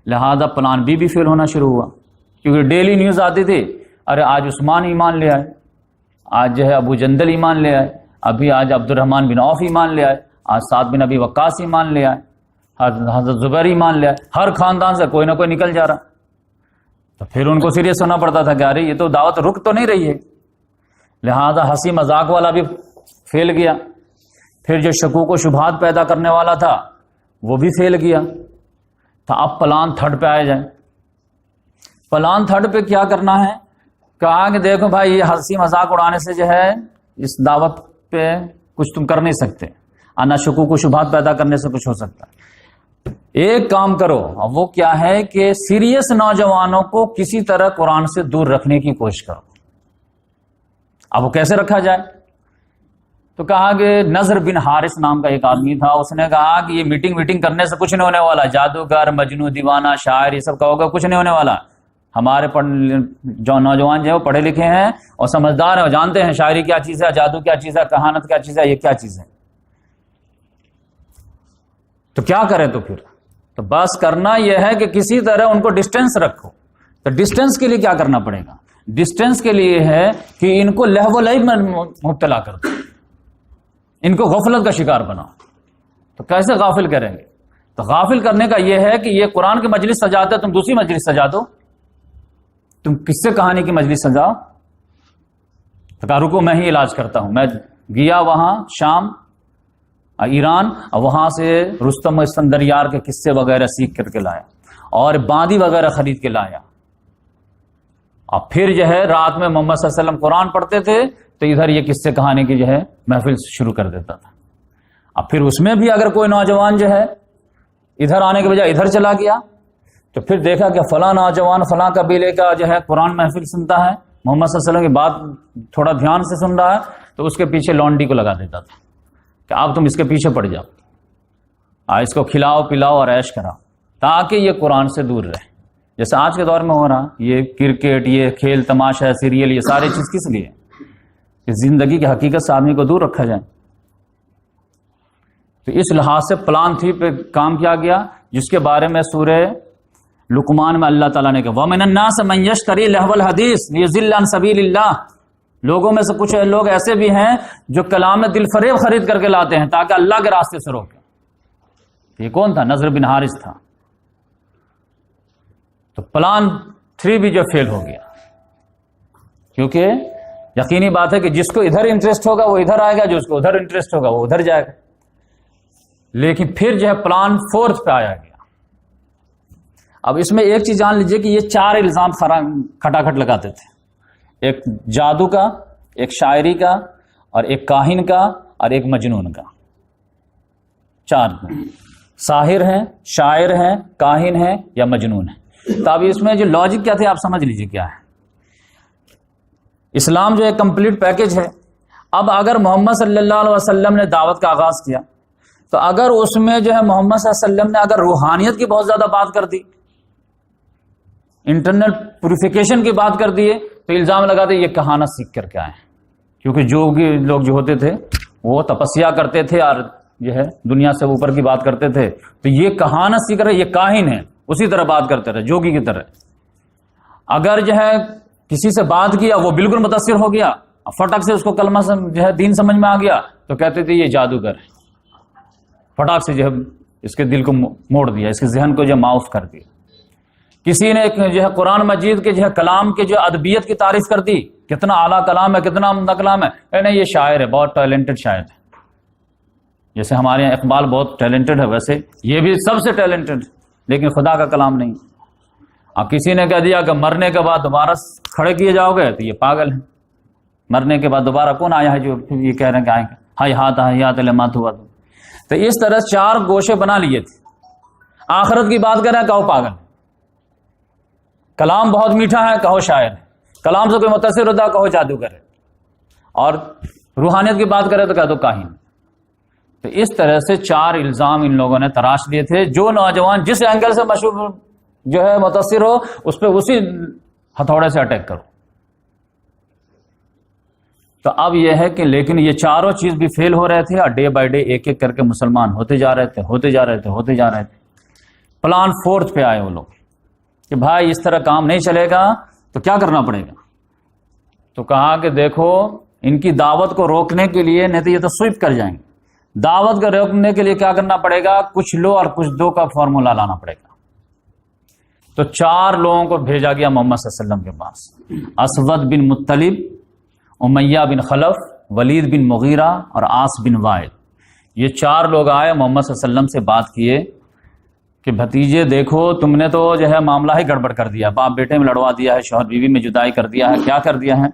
لہذا پلان بی بھی فیل ہونا شروع ہوا، کیونکہ ڈیلی نیوز آتی تھی، ارے آج عثمان ایمان لے آئے، آج جو ہے ابو جندل ایمان لے آئے، ابھی آج عبد الرحمن بن عوف ایمان لے آئے، آج سعد بن ابی وقاص ایمان لے آئے، حضرت زبیر ایمان لے آئے. ہر خاندان سے کوئی نہ کوئی نکل جا رہا. تو پھر ان کو سیریس ہونا پڑتا تھا کہ ارے یہ تو دعوت رک تو نہیں رہی ہے. لہذا ہنسی مذاق والا بھی فیل گیا. پھر جو شکوک و شبہات پیدا کرنے والا تھا وہ بھی فیل گیا. تو اب پلان تھرڈ پہ آئے جائیں. پلان تھرڈ پہ کیا کرنا ہے؟ کہا کہ دیکھو بھائی یہ ہنسی مذاق اڑانے سے جو ہے اس دعوت پہ کچھ تم کر نہیں سکتے، نہ شکوک و شبہات پیدا کرنے سے کچھ ہو سکتا. ایک کام کرو، اب وہ کیا ہے کہ سیریس نوجوانوں کو کسی طرح قرآن سے دور رکھنے کی کوشش کرو. اب وہ کیسے رکھا جائے؟ تو کہا کہ نضر بن حارث نام کا ایک آدمی تھا، اس نے کہا کہ یہ میٹنگ کرنے سے کچھ نہیں ہونے والا، جادوگر مجنون دیوانہ شاعر یہ سب کہو گے کچھ نہیں ہونے والا. ہمارے جو نوجوان جو ہے وہ پڑھے لکھے ہیں اور سمجھدار ہیں، وہ جانتے ہیں شاعری کیا چیز ہے، جادو کیا چیز ہے، کہانت کیا چیز ہے، یہ کیا چیز ہے. تو کیا کرے؟ تو پھر تو بس کرنا یہ ہے کہ کسی طرح ان کو ڈسٹینس رکھو. تو ڈسٹینس کے لیے کیا کرنا پڑے گا؟ ڈسٹینس کے لیے ہے کہ ان کو لہو و لعب میں مبتلا کر دو، ان کو غفلت کا شکار بناؤ. تو کیسے غافل کریں گے؟ تو غافل کرنے کا یہ ہے کہ یہ قرآن کی مجلس سجاتے تم دوسری مجلس سجا دو. تم کس سے کہانی کی مجلس سجاؤ؟ تو کہا رکو میں ہی علاج کرتا ہوں. میں گیا وہاں شام ایران، اور وہاں سے رستم اسفندیار کے قصے وغیرہ سیکھ کر کے لایا اور باندی وغیرہ خرید کے لایا. اور پھر جو ہے رات میں محمد صلی اللہ علیہ وسلم قرآن پڑھتے تھے تو ادھر یہ قصے کہانی کی جو ہے محفل شروع کر دیتا تھا. اور پھر اس میں بھی اگر کوئی نوجوان جو ہے ادھر آنے کے بجائے ادھر چلا گیا. تو پھر دیکھا کہ فلاں نوجوان فلاں قبیلے کا جو ہے قرآن محفل سنتا ہے, محمد صلی اللہ علیہ وسلم کی بات تھوڑا دھیان سے سن رہا ہے, تو اس کے پیچھے لونڈی کو لگا دیتا تھا کہ اب تم اس کے پیچھے پڑ جاؤ, اس کو کھلاؤ پلاؤ اور عیش کراؤ, تاکہ یہ قرآن سے دور رہے. جیسے آج کے دور میں ہو رہا, یہ کرکٹ, یہ کھیل تماشا, سیریل, یہ سارے چیز کس لیے کہ زندگی کی حقیقت سے آدمی کو دور رکھا جائے. تو اس لحاظ سے پلان 3 پہ کام کیا گیا, جس کے بارے میں سورہ لقمان میں اللہ تعالیٰ نے کہا وَمِنَ النَّاسِ مَن يَشْتَرِي لَهْوَ الْحَدِيثِ لِيُضِلَّ عَن سَبِيلِ اللَّهِ. لوگوں میں سے کچھ لوگ ایسے بھی ہیں جو کلام دل فریب خرید کر کے لاتے ہیں تاکہ اللہ کے راستے سے روکیں. یہ کون تھا؟ نضر بن حارث تھا. تو پلان 3 بھی جو فیل ہو گیا, کیونکہ یقینی بات ہے کہ جس کو ادھر انٹرسٹ ہوگا وہ ادھر آئے گا, جو اس کو ادھر انٹرسٹ ہوگا وہ ادھر جائے گا. لیکن پھر جو ہے پلان 4 پہ آیا گیا. اب اس میں ایک چیز جان لیجئے کہ یہ 4 الزام کھٹاکھٹ لگاتے تھے, ایک جادو کا, ایک شاعری کا, اور ایک کاہن کا, اور ایک مجنون کا. 4 ساحر ہیں, شاعر ہیں, کاہن ہیں یا مجنون ہیں. تو اب اس میں جو لاجک کیا تھے آپ سمجھ لیجئے کیا ہے. اسلام جو ہے کمپلیٹ پیکج ہے. اب اگر محمد صلی اللہ علیہ وسلم نے دعوت کا آغاز کیا, تو اگر اس میں جو ہے محمد صلی اللہ علیہ وسلم نے اگر روحانیت کی بہت زیادہ بات کر دی, انٹرنل پیوریفیکیشن کی بات کر دیے, تو الزام لگاتے یہ کہانت سیکھ کر کے آئے ہیں. کیونکہ جو لوگ جو ہوتے تھے وہ تپسیا کرتے تھے اور جو ہے دنیا سے اوپر کی بات کرتے تھے, تو یہ کہانت سیکھ رہے, یہ کاہن ہے, اسی طرح بات کرتے رہے جوگی کی طرح. اگر جو ہے کسی سے بات کیا وہ بالکل متاثر ہو گیا, فٹک سے اس کو کلمہ جو ہے دین سمجھ میں آ گیا, تو کہتے تھے یہ جادوگر ہے. فٹاک سے جو ہے اس کے دل کو موڑ دیا, اس کے ذہن کو جو معاف کر دیا. کسی نے جو ہے قرآن مجید کے جو ہے کلام کے جو ادبیت کی تعریف کر دی, کتنا اعلیٰ کلام ہے, کتنا عمدہ کلام ہے, نہیں یہ شاعر ہے, بہت ٹیلنٹڈ شاعر ہے. جیسے ہمارے یہاں اقبال بہت ٹیلنٹڈ ہے, ویسے یہ بھی سب سے ٹیلنٹڈ, لیکن خدا کا کلام نہیں. اب کسی نے کہہ دیا کہ مرنے کے بعد دوبارہ کھڑے کیے جاؤ گے, تو یہ پاگل ہے. مرنے کے بعد دوبارہ کون آیا ہے جو یہ کہہ رہے ہیں کہ آئیں گے؟ ہائی ہاتھ حیات لمات ہوا. تو اس طرح 4 گوشے بنا لیے تھے. آخرت کی بات کریں کہو پاگل, کلام بہت میٹھا ہے کہو شاعر ہے, کلام سے کوئی متاثر ہوتا ہے کہو جادوگر ہے, اور روحانیت کی بات کرے تو کہہ دو کاہن. تو اس طرح سے 4 الزام ان لوگوں نے تراش لیے تھے. جو نوجوان جس اینگل سے مشہور جو ہے متاثر ہو, اس پہ اسی ہتھوڑے سے اٹیک کرو. تو اب یہ ہے کہ لیکن یہ چاروں چیز بھی فیل ہو رہے تھے, اور ڈے بائی ڈے ایک ایک کر کے مسلمان ہوتے جا رہے تھے. پلان 4 پہ آئے وہ لوگ کہ بھائی اس طرح کام نہیں چلے گا, تو کیا کرنا پڑے گا. تو کہا کہ دیکھو ان کی دعوت کو روکنے کے لیے, نہیں تو یہ تو سوئپ کر جائیں گے, دعوت کو روکنے کے لیے کیا کرنا پڑے گا, کچھ لو اور کچھ دو کا فارمولا لانا پڑے گا. تو 4 لوگوں کو بھیجا گیا محمد صلی اللہ علیہ وسلم کے پاس. اسود بن مطلب, امیہ بن خلف, ولید بن مغیرہ اور عاص بن وائل. یہ 4 لوگ آئے محمد صلی اللہ علیہ وسلم سے بات کیے کہ بھتیجے دیکھو تم نے تو جو ہے معاملہ ہی گڑبڑ کر دیا, باپ بیٹے میں لڑوا دیا ہے, شوہر بیوی میں جدائی کر دیا ہے, کیا کر دیا ہے,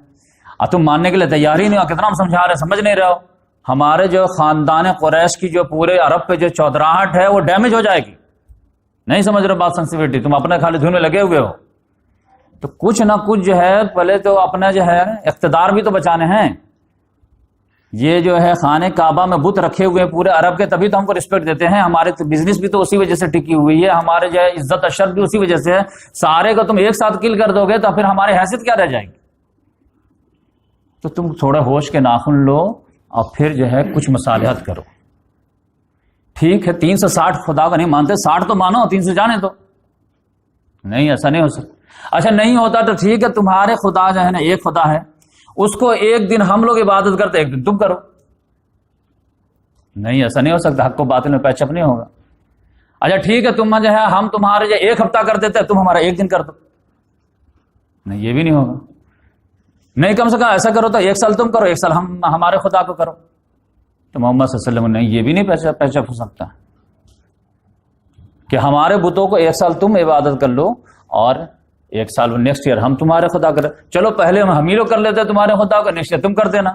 اور تم ماننے کے لیے تیار ہی نہیں ہو. کتنا ہم سمجھا رہے ہیں, سمجھ نہیں رہے ہو. ہمارے جو خاندان قریش کی جو پورے عرب پہ جو چودراہٹ ہے وہ ڈیمیج ہو جائے گی. نہیں سمجھ رہے بات, سینسیٹیوٹی, تم اپنے خالی دھن میں لگے ہوئے ہو. تو کچھ نہ کچھ جو ہے پہلے تو اپنا جو ہے اقتدار بھی تو بچانے ہیں. یہ جو ہے خانہ کعبہ میں بت رکھے ہوئے ہیں پورے عرب کے, تبھی تو ہم کو رسپیکٹ دیتے ہیں. ہمارے بزنس بھی تو اسی وجہ سے ٹکی ہوئی ہے, ہمارے جو ہے عزت اشرف بھی اسی وجہ سے ہے. سارے کو تم ایک ساتھ کل کر دو گے تو پھر ہماری حیثیت کیا رہ جائے گی. تو تم تھوڑا ہوش کے ناخن لو اور پھر جو ہے کچھ مصالحت کرو. ٹھیک ہے 360 خدا کو نہیں مانتے, 60 تو مانو, 300 جانے تو نہیں, ایسا نہیں ہو سکتا. اچھا نہیں ہوتا تو ٹھیک ہے, تمہارے خدا جو ہے نا ایک خدا ہے, اس کو ایک دن ہم لوگ عبادت کرتے, ایک دن تم کرو. نہیں ایسا نہیں ہو سکتا, حق کو باطل میں پیچ اپ نہیں ہوگا. اچھا ٹھیک ہے تم جو ہے ہم تمہارے جو 1 ہفتہ کر دیتے, تم ہمارا 1 دن کر دو. نہیں یہ بھی نہیں ہوگا. نہیں کم سے کم ایسا کرو تو 1 سال تم کرو, 1 سال ہم ہمارے خدا کو کرو. تو محمد صلی اللہ علیہ وسلم نے یہ بھی نہیں پیچ اپ ہو سکتا کہ ہمارے بتوں کو 1 سال تم عبادت کر لو اور 1 سال نیکسٹ ایئر ہم تمہارے خدا کریں. چلو پہلے ہم ہی لوگ کر لیتے تمہارے خدا کو, نیکسٹ ایئر تم کر دینا.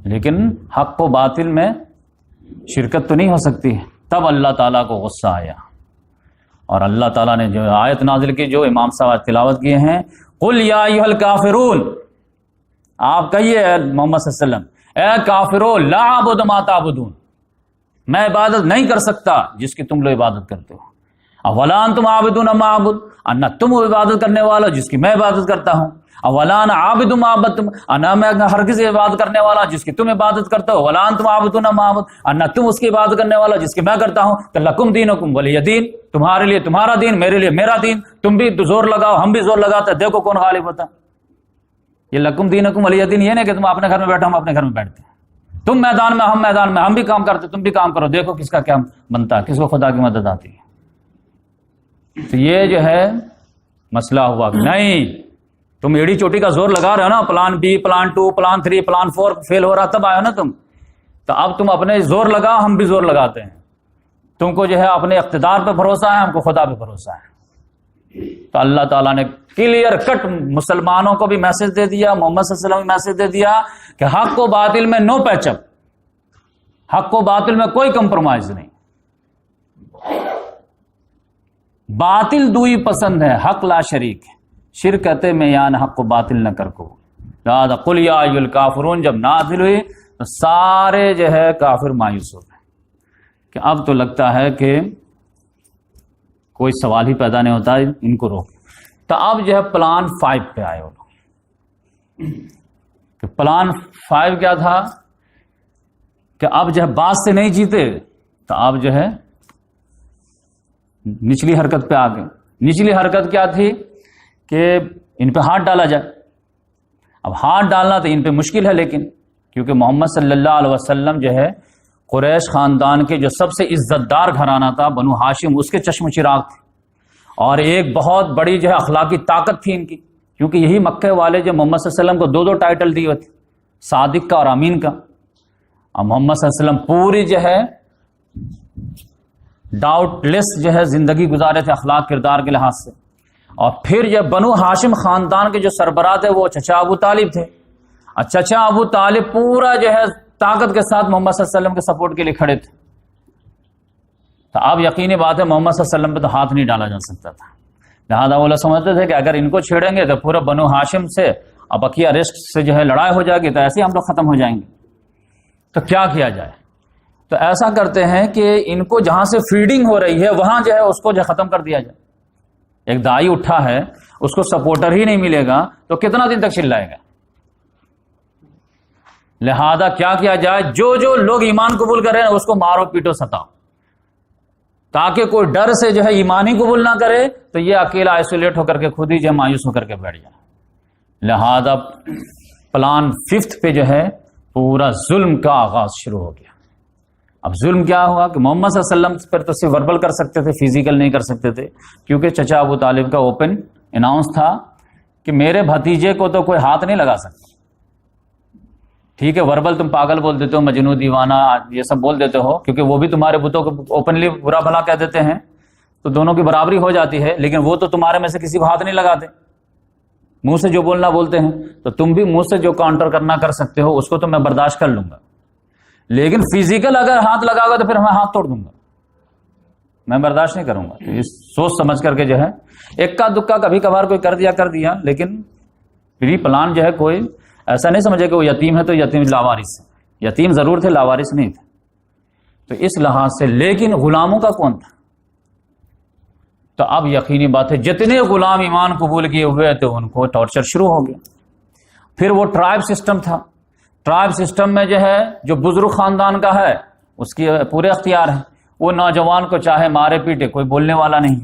لیکن حق و باطل میں شرکت تو نہیں ہو سکتی ہے. تب اللہ تعالیٰ کو غصہ آیا اور اللہ تعالیٰ نے جو آیت نازل کی جو امام صاحب تلاوت کیے ہیں، قل یا ایھا الکافرون، آپ کہیے محمد صلی اللہ علیہ وسلم، اے کافرو لا اعبد ما تعبدون، میں عبادت نہیں کر سکتا جس کی تم لوگ عبادت کرتے ہو، اولا انتم عابدون ما اعبد، انا تم عبادت کرنے والا جس کی میں عبادت کرتا ہوں، اولا انا عابد ما عبدتم، انا میں ہرگز عبادت کرنے والا جس کی تم عبادت کرتے ہو، ولا انتم عابدون ما اعبد، انا تم اس کی عبادت کرنے والا جس کی میں کرتا ہوں، کہ لکم دینکم ولی دین، تمہارے لیے تمہارا دین، میرے لیے میرا دین، تم بھی زور لگاؤ ہم بھی زور لگاتے، دیکھو کون غالب ہوتا۔ یہ لکم دینکم ولی دین یہ نہیں کہ تم اپنے گھر میں بیٹھو ہم اپنے گھر میں بیٹھتے ہیں، تم میدان میں ہم میدان میں، ہم بھی کام کرتے تم بھی کام کرو، دیکھو کس کا کیا بنتا ہے، کس کو خدا کی مدد آتی ہے۔ تو یہ جو ہے مسئلہ ہوا کہ نہیں، تم ایڑی چوٹی کا زور لگا رہے ہو نا، plan be plan 2 plan 3 plan 4 فیل ہو رہا تب آئے ہو نا تم، تو اب تم اپنے زور لگاؤ ہم بھی زور لگاتے ہیں، تم کو جو ہے اپنے اقتدار پہ بھروسہ ہے، ہم کو خدا پہ بھروسہ ہے۔ تو اللہ تعالیٰ نے کلیئر کٹ مسلمانوں کو بھی میسج دے دیا، محمد صلی اللہ علیہ وسلم کو میسج دے دیا کہ حق و باطل میں نو پیچ اپ، حق و باطل میں کوئی کمپرومائز نہیں، باطل دوئی پسند ہے حق لا شریک، شرکت میں یان حق و باطل نہ کر کو، لہذا قل یا ایھا الکافرون جب نازل ہوئی تو سارے جو ہے کافر مایوس ہو گئے کہ اب تو لگتا ہے کہ کوئی سوال ہی پیدا نہیں ہوتا ان کو روک۔ تو اب جو ہے پلان 5 پہ آئے وہ لوگ کہ پلان 5 کیا تھا کہ اب جو ہے بات سے نہیں جیتے تو اب جو ہے نچلی حرکت پہ آ گئے۔ نچلی حرکت کیا تھی کہ ان پہ ہاتھ ڈالا جائے۔ اب ہاتھ ڈالنا تو ان پہ مشکل ہے، لیکن کیونکہ محمد صلی اللہ علیہ وسلم جو ہے قریش خاندان کے جو سب سے عزت دار گھرانہ تھا بنو ہاشم، اس کے چشم چراغ تھے، اور ایک بہت بڑی جو ہے اخلاقی طاقت تھی ان کی، کیونکہ یہی مکے والے جو محمد صلی اللہ علیہ وسلم کو 2 ٹائٹل دیے تھے، صادق کا اور امین کا، اور محمد صلی اللہ علیہ وسلم پوری جو ہے ڈاؤٹ لیس جو ہے زندگی گزارے تھے اخلاق کردار کے لحاظ سے۔ اور پھر جب بنو ہاشم خاندان کے جو سربراہ تھے وہ چچا ابو طالب تھے، اور چچا ابو طالب پورا جو ہے طاقت کے ساتھ محمد صلی اللہ علیہ وسلم کے سپورٹ کے لیے کھڑے تھے۔ تو اب یقینی بات ہے محمد صلی اللہ علیہ وسلم پہ تو ہاتھ نہیں ڈالا جا سکتا تھا، لہٰذا وہ لوگ سمجھتے تھے کہ اگر ان کو چھیڑیں گے تو پورا بنو ہاشم سے اب بقیہ ریسٹ سے جو ہے لڑائی ہو جائے گی، تو ایسے ہی ہم لوگ ختم ہو جائیں گے۔ تو کیا کیا جائے؟ تو ایسا کرتے ہیں کہ ان کو جہاں سے فیڈنگ ہو رہی ہے وہاں جو ہے اس کو جو ختم کر دیا جائے۔ ایک دائی اٹھا ہے، اس کو سپورٹر ہی نہیں ملے گا تو کتنا دن تک چلائے گا؟ لہذا کیا کیا جائے، جو جو لوگ ایمان قبول کر رہے ہیں اس کو مارو پیٹو ستاؤ، تاکہ کوئی ڈر سے جو ہے ایمان ہی قبول نہ کرے تو یہ اکیلا آئسولیٹ ہو کر کے خود ہی جو مایوس ہو کر کے بیٹھ جائے۔ لہذا پلان 5 پہ جو ہے پورا ظلم کا آغاز شروع ہو گیا۔ اب ظلم کیا ہوا کہ محمد صلی اللہ علیہ وسلم پر تو صرف وربل کر سکتے تھے، فزیکل نہیں کر سکتے تھے، کیونکہ چچا ابو طالب کا اوپن اناؤنس تھا کہ میرے بھتیجے کو تو کوئی ہاتھ نہیں لگا سکتا۔ ٹھیک ہے وربل تم پاگل بول دیتے ہو، مجنوں دیوانہ یہ سب بول دیتے ہو، کیونکہ وہ بھی تمہارے بتوں کو اوپنلی برا بھلا کہہ دیتے ہیں، تو دونوں کی برابری ہو جاتی ہے، لیکن وہ تو تمہارے میں سے کسی کو ہاتھ نہیں لگاتے، منہ سے جو بولنا بولتے ہیں، تو تم بھی منہ سے جو کاؤنٹر کرنا کر سکتے ہو اس کو تو میں برداشت کر لوں گا، لیکن فزیکل اگر ہاتھ لگا گا تو پھر میں ہاتھ توڑ دوں گا، میں برداشت نہیں کروں گا۔ تو اس سوچ سمجھ کر کے جو ہے اکا دکا کبھی کبھار کوئی کر دیا، لیکن پھر پلان جو ہے کوئی ایسا نہیں سمجھے کہ وہ یتیم ہے تو یتیم لاوارث ہے، یتیم ضرور تھے لاوارث نہیں تھے۔ تو اس لحاظ سے لیکن غلاموں کا کون تھا؟ تو اب یقینی بات ہے جتنے غلام ایمان قبول کیے ہوئے تھے ان کو ٹارچر شروع ہو گیا۔ پھر وہ ٹرائب سسٹم تھا، ٹرائب سسٹم میں جو ہے جو بزرگ خاندان کا ہے اس کی پورے اختیار ہیں، وہ نوجوان کو چاہے مارے پیٹے کوئی بولنے والا نہیں،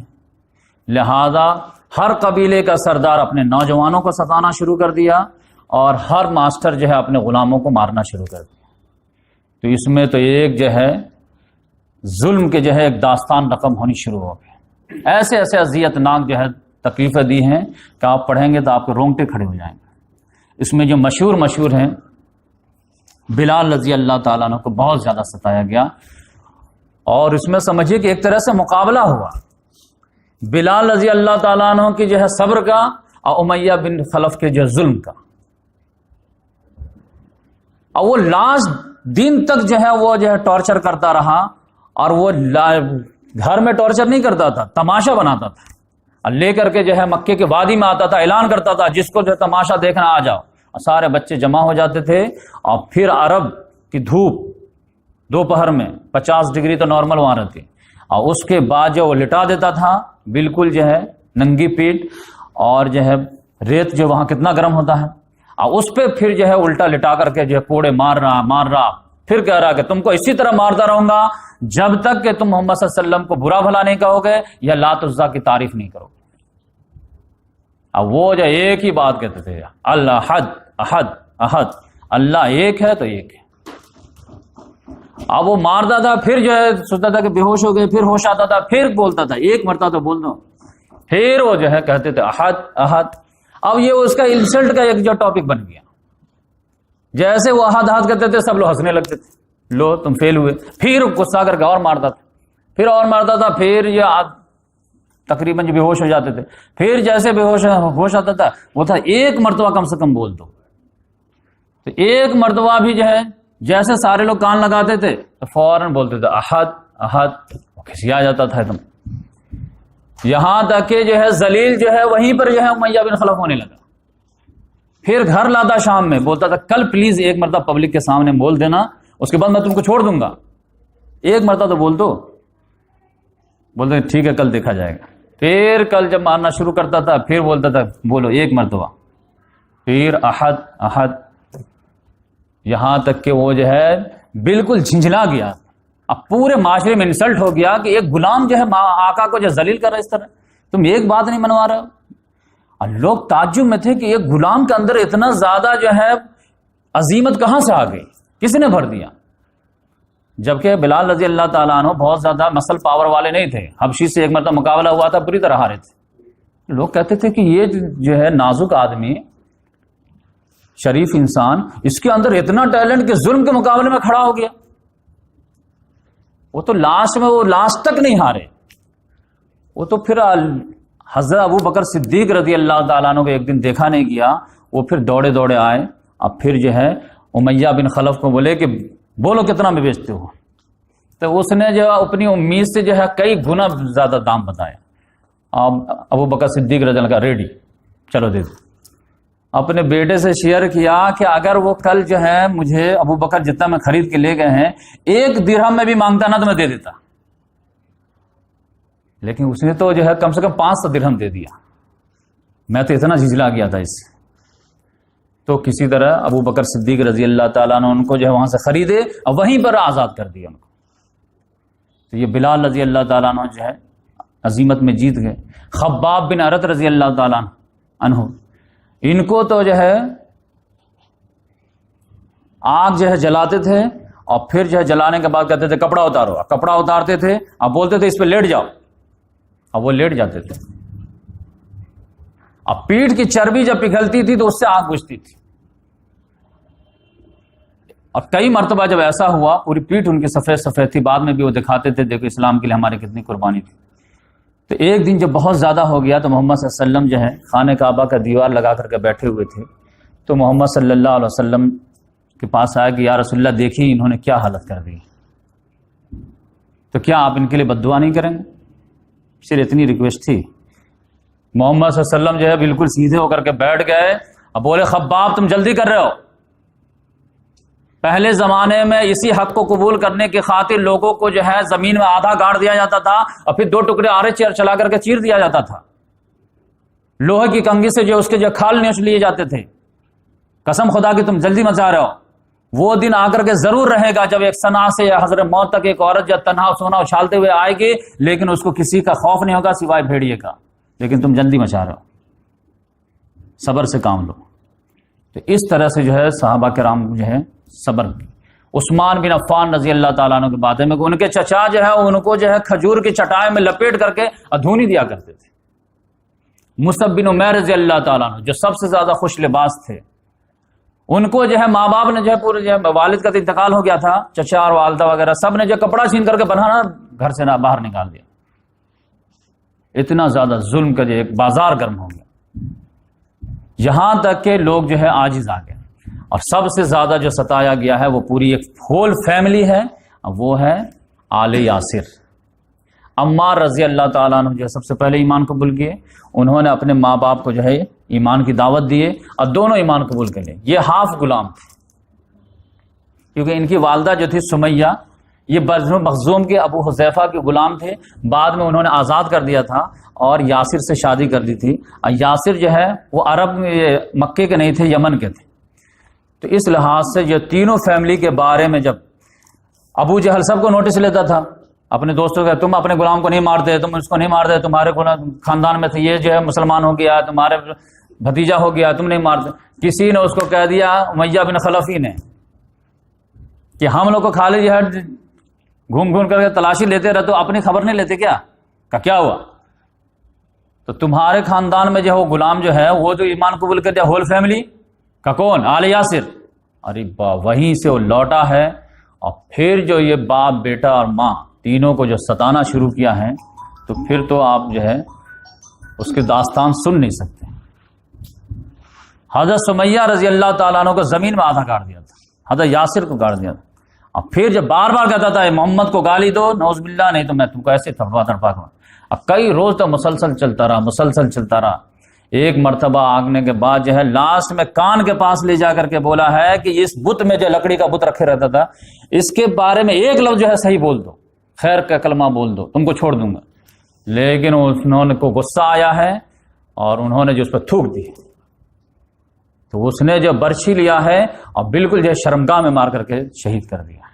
لہذا ہر قبیلے کا سردار اپنے نوجوانوں کو ستانا شروع کر دیا اور ہر ماسٹر جو ہے اپنے غلاموں کو مارنا شروع کر دیا۔ تو اس میں تو ایک جو ہے ظلم کے جو ہے ایک داستان رقم ہونی شروع ہو گئی، ایسے ایسے اذیت ناک جو ہے تکلیفیں دی ہیں کہ آپ پڑھیں گے تو آپ کے رونگٹے کھڑے ہو جائیں گے۔ اس میں جو مشہور ہیں بلال رضی اللہ تعالیٰ عنہ کو بہت زیادہ ستایا گیا، اور اس میں سمجھیے کہ ایک طرح سے مقابلہ ہوا بلال رضی اللہ تعالیٰ عنہ کی جو ہے صبر کا اور امیہ بن خلف کے جو ظلم کا، اور وہ لاسٹ دن تک جو ہے وہ جو ہے ٹارچر کرتا رہا، اور وہ گھر میں ٹارچر نہیں کرتا تھا، تماشا بناتا تھا، اور لے کر کے جو ہے مکے کے وادی میں آتا تھا، اعلان کرتا تھا جس کو جو ہے تماشا دیکھنا آ جاؤ، اور سارے بچے جمع ہو جاتے تھے، اور پھر عرب کی دھوپ دوپہر میں 50 ڈگری تو نارمل وہاں رہتی، اور اس کے بعد جو وہ لٹا دیتا تھا بالکل جو ہے ننگی پیٹ، اور جو ہے ریت جو وہاں کتنا گرم ہوتا ہے، اور اس پہ پھر جو ہے الٹا لٹا کر کے جو ہے کوڑے مار رہا، پھر کہہ رہا کہ تم کو اسی طرح مارتا رہوں گا جب تک کہ تم محمد صلی اللہ علیہ وسلم کو برا بھلا نہیں کہو گے یا لات عزا کی تعریف نہیں کرو گے۔ اب وہ جو ایک ہی بات کہتے تھے، اللہ احد احد احد، اللہ ایک ہے تو ایک ہے۔ اب وہ مارتا تھا، پھر جو ہے سوچتا تھا کہ بے ہوش ہو گئے، پھر ہوش آتا تھا، پھر بولتا تھا، ایک مرتبہ تو بول دو، پھر وہ جو ہے کہتے تھے احد احد۔ اب یہ اس کا انسلٹ کا ایک جو ٹاپک بن گیا، جیسے وہ احد احد کہتے تھے سب لوگ ہنسنے لگتے تھے، لو تم فیل ہوئے، پھر غصہ کر کے اور مارتا تھا، پھر اور مارتا تھا، پھر یہ تقریباً جو بے ہوش ہو جاتے تھے، پھر جیسے بے ہوش آتا تھا وہ تھا ایک مرتبہ کم سے کم بول دو، تو ایک مرتبہ بھی جو ہے جیسے سارے لوگ کان لگاتے تھے تو فوراً بولتے تھے احد احد، کھسیا جاتا تھا تم، یہاں تک کہ جو ہے ذلیل جو ہے وہیں پر جو ہے امیہ بن خلف ہونے لگا۔ پھر گھر لاتا شام میں، بولتا تھا کل پلیز ایک مرتبہ پبلک کے سامنے بول دینا، اس کے بعد میں تم کو چھوڑ دوں گا، ایک مرتبہ تو بول دو۔ بولتے ٹھیک ہے کل دیکھا جائے گا۔ پھر کل جب مارنا شروع کرتا تھا پھر بولتا تھا بولو ایک مرتبہ، پھر احد احد، یہاں تک کہ وہ جو ہے بالکل جھنجھلا گیا، اب پورے معاشرے میں انسلٹ ہو گیا کہ ایک غلام جو ہے آقا کو جو ذلیل کر رہا ہے اس طرح، تم ایک بات نہیں منوا رہے ہو۔ اور لوگ تعجب میں تھے کہ ایک غلام کے اندر اتنا زیادہ جو ہے عظیمت کہاں سے آ گئی، کس نے بھر دیا؟ جبکہ بلال رضی اللہ تعالیٰ عنہ بہت زیادہ مسل پاور والے نہیں تھے، حبشی سے ایک مرتبہ مقابلہ ہوا تھا، بری طرح ہارے تھے، لوگ کہتے تھے کہ یہ جو ہے نازک آدمی، شریف انسان، اس کے اندر اتنا ٹیلنٹ کہ ظلم کے مقابلے میں کھڑا ہو گیا۔ وہ تو لاسٹ میں وہ لاسٹ تک نہیں ہارے، وہ تو پھر حضرت ابو بکر صدیق رضی اللہ تعالیٰ عنہ کو ایک دن دیکھا نہیں گیا، وہ پھر دوڑے دوڑے آئے، اب پھر جو ہے امیہ بن خلف کو بولے کہ بولو کتنا میں بیچتے ہو، تو اس نے جو اپنی امید سے جو ہے کئی گنا زیادہ دام بتایا۔ اب ابو بکر صدیق رضی اللہ کا ریڈی، چلو دے دو۔ اپنے بیٹے سے شیئر کیا کہ اگر وہ کل جو ہے مجھے ابو بکر جتنا میں خرید کے لے گئے ہیں ایک درہم میں بھی مانگتا نا تو میں دے دیتا، لیکن اس نے تو جو ہے کم سے کم 500 درہم دے دیا، میں تو اتنا جھجلا گیا تھا اس سے۔ تو کسی طرح ابو بکر صدیق رضی اللہ تعالیٰ نے ان کو جو ہے وہاں سے خریدے اور وہیں پر آزاد کر دیا ان کو۔ تو یہ بلال رضی اللہ تعالیٰ عنہ جو ہے عظیمت میں جیت گئے۔ خباب بن ارت رضی اللہ تعالیٰ عنہ، ان کو تو جو ہے آگ جو ہے جلاتے تھے اور پھر جو ہے جلانے کے بعد کہتے تھے کپڑا اتارو، کپڑا اتارتے تھے اور بولتے تھے اس پہ لیٹ جاؤ، اور وہ لیٹ جاتے تھے۔ اب پیٹھ کی چربی جب پگھلتی تھی تو اس سے آگ بجھتی تھی، اور کئی مرتبہ جب ایسا ہوا پوری پیٹھ ان کی سفید سفید تھی، بعد میں بھی وہ دکھاتے تھے دیکھو اسلام کے لیے ہماری کتنی قربانی تھی۔ تو ایک دن جب بہت زیادہ ہو گیا تو محمد صلی اللہ علیہ وسلم جو ہے خانہ کعبہ کا دیوار لگا کر کے بیٹھے ہوئے تھے، تو محمد صلی اللہ علیہ وسلم کے پاس آیا کہ یا رسول اللہ دیکھیے انہوں نے کیا حالت کر دی، تو کیا آپ ان کے لیے بد دعا نہیں کریں گے؟ صرف اتنی ریکویسٹ تھی۔ محمد صلی اللہ علیہ وسلم جو ہے بالکل سیدھے ہو کر کے بیٹھ گئے اور بولے خباب تم جلدی کر رہے ہو، پہلے زمانے میں اسی حق کو قبول کرنے کی خاطر لوگوں کو جو ہے زمین میں آدھا گاڑ دیا جاتا تھا اور پھر 2 ٹکڑے آرے چلا کر کے چیر دیا جاتا تھا، لوہے کی کنگھی سے جو اس کے جو کھال نوچ لیے جاتے تھے۔ قسم خدا کی تم جلدی مچا رہے ہو، وہ دن آ کر کے ضرور رہے گا جب ایک سنا سے یا حضرت موت تک ایک عورت جب تنہا سونا اچھالتے ہوئے آئے گی، لیکن اس کو کسی کا خوف نہیں ہوگا سوائے بھیڑیے کا، لیکن تم جلدی مچا رہے ہو، صبر سے کام لو۔ تو اس طرح سے جو ہے صحابہ کرام جو ہے صبر کی۔ عثمان بن عفان رضی اللہ تعالیٰ عنہ کی بات ہے میں ان کے چچا جو ہے ان کو جو ہے کھجور کی چٹائی میں لپیٹ کر کے ادھونی دیا کرتے تھے۔ مصعب بن عمیر رضی اللہ تعالیٰ عنہ جو سب سے زیادہ خوش لباس تھے، ان کو جو ہے ماں باپ نے جو ہے پورے جو ہے والد کا انتقال ہو گیا تھا، چچا اور والدہ وغیرہ سب نے جو کپڑا چھین کر کے بنانا گھر سے نہ باہر نکال دیا، اتنا زیادہ ظلم کا جو ایک بازار گرم ہو گیا، یہاں تک کہ لوگ جو ہے عاجز آ گئے۔ اور سب سے زیادہ جو ستایا گیا ہے وہ پوری ایک ہول فیملی ہے، وہ ہے آل یاسر۔ عمار رضی اللہ تعالیٰ عنہ جو ہے سب سے پہلے ایمان قبول کیے، انہوں نے اپنے ماں باپ کو جو ہے ایمان کی دعوت دیے اور دونوں ایمان قبول کر لیں۔ یہ ہاف غلام تھے، کیونکہ ان کی والدہ جو تھی سمیہ، یہ بنو مخزوم کے ابو حذیفہ کے غلام تھے، بعد میں انہوں نے آزاد کر دیا تھا اور یاسر سے شادی کر دی تھی۔ اور یاسر جو ہے وہ عرب مکے کے نہیں تھے، یمن کے تھے۔ تو اس لحاظ سے یہ تینوں فیملی کے بارے میں جب ابو جہل سب کو نوٹس لیتا تھا اپنے دوستوں کا، تم اپنے غلام کو نہیں مارتے، تم اس کو نہیں مارتے، تمہارے خاندان میں سے یہ جو ہے مسلمان ہو گیا، تمہارے بھتیجا ہو گیا، تم نہیں مارتے۔ کسی نے اس کو کہہ دیا، امیہ بن خلف ہی نے، کہ ہم لوگ کو خالد جو ہے گھوم گھوم کر کے تلاشی لیتے رہتے، اپنی خبر نہیں لیتے کیا؟ کہ کیا ہوا؟ تو تمہارے خاندان میں جو ہے وہ غلام جو ہے وہ تو ایمان قبول کر دیا، ہول فیملی کا کون؟ آل یاسر۔ ارے وہیں سے وہ لوٹا ہے، اور پھر جو یہ باپ بیٹا اور ماں تینوں کو جو ستانا شروع کیا ہے، تو پھر تو آپ جو ہے اس کی داستان سن نہیں سکتے۔ حضرت سمیہ رضی اللہ تعالیٰ عنہ کو زمین میں آدھا کاٹ دیا تھا، حضرت یاسر کو کاٹ دیا تھا، اور پھر جب بار بار کہتا تھا محمد کو گالی دو، نعوذ باللہ، نہیں تو میں تم کو ایسے تڑپا کروں۔ اب کئی روز تو مسلسل چلتا رہا۔ ایک مرتبہ آگنے کے بعد جو ہے لاسٹ میں کان کے پاس لے جا کر کے بولا ہے کہ اس بت میں جو لکڑی کا بت رکھے رہتا تھا، اس کے بارے میں ایک لفظ جو ہے صحیح بول دو، خیر کا کلمہ بول دو، تم کو چھوڑ دوں گا۔ لیکن انہوں نے کو غصہ آیا ہے اور انہوں نے جو اس پہ تھوک دی، تو اس نے جو برچھی لیا ہے اور بالکل جو ہے شرمگاہ میں مار کر کے شہید کر دیا ہے۔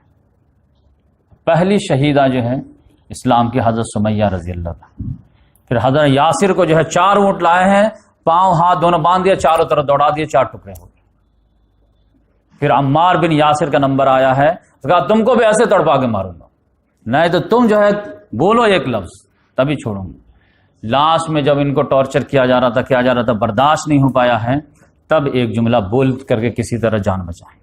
پہلی شہیدہ جو ہے اسلام کی حضرت سمیہ رضی اللہ عنہ۔ پھر حضرت یاسر کو جو ہے 4 اونٹ لائے ہیں، پاؤں ہاتھ دونوں باندھ دیا، چاروں طرف دوڑا دیے، 4 ٹکڑے ہو گئے۔ پھر عمار بن یاسر کا نمبر آیا ہے، اس کہا تم کو بھی ایسے تڑپا کے ماروں گا، نہیں تو تم جو ہے بولو ایک لفظ تبھی چھوڑوں گا۔ لاسٹ میں جب ان کو ٹارچر کیا جا رہا تھا، برداشت نہیں ہو پایا ہے، تب ایک جملہ بول کر کے کسی طرح جان بچائیں۔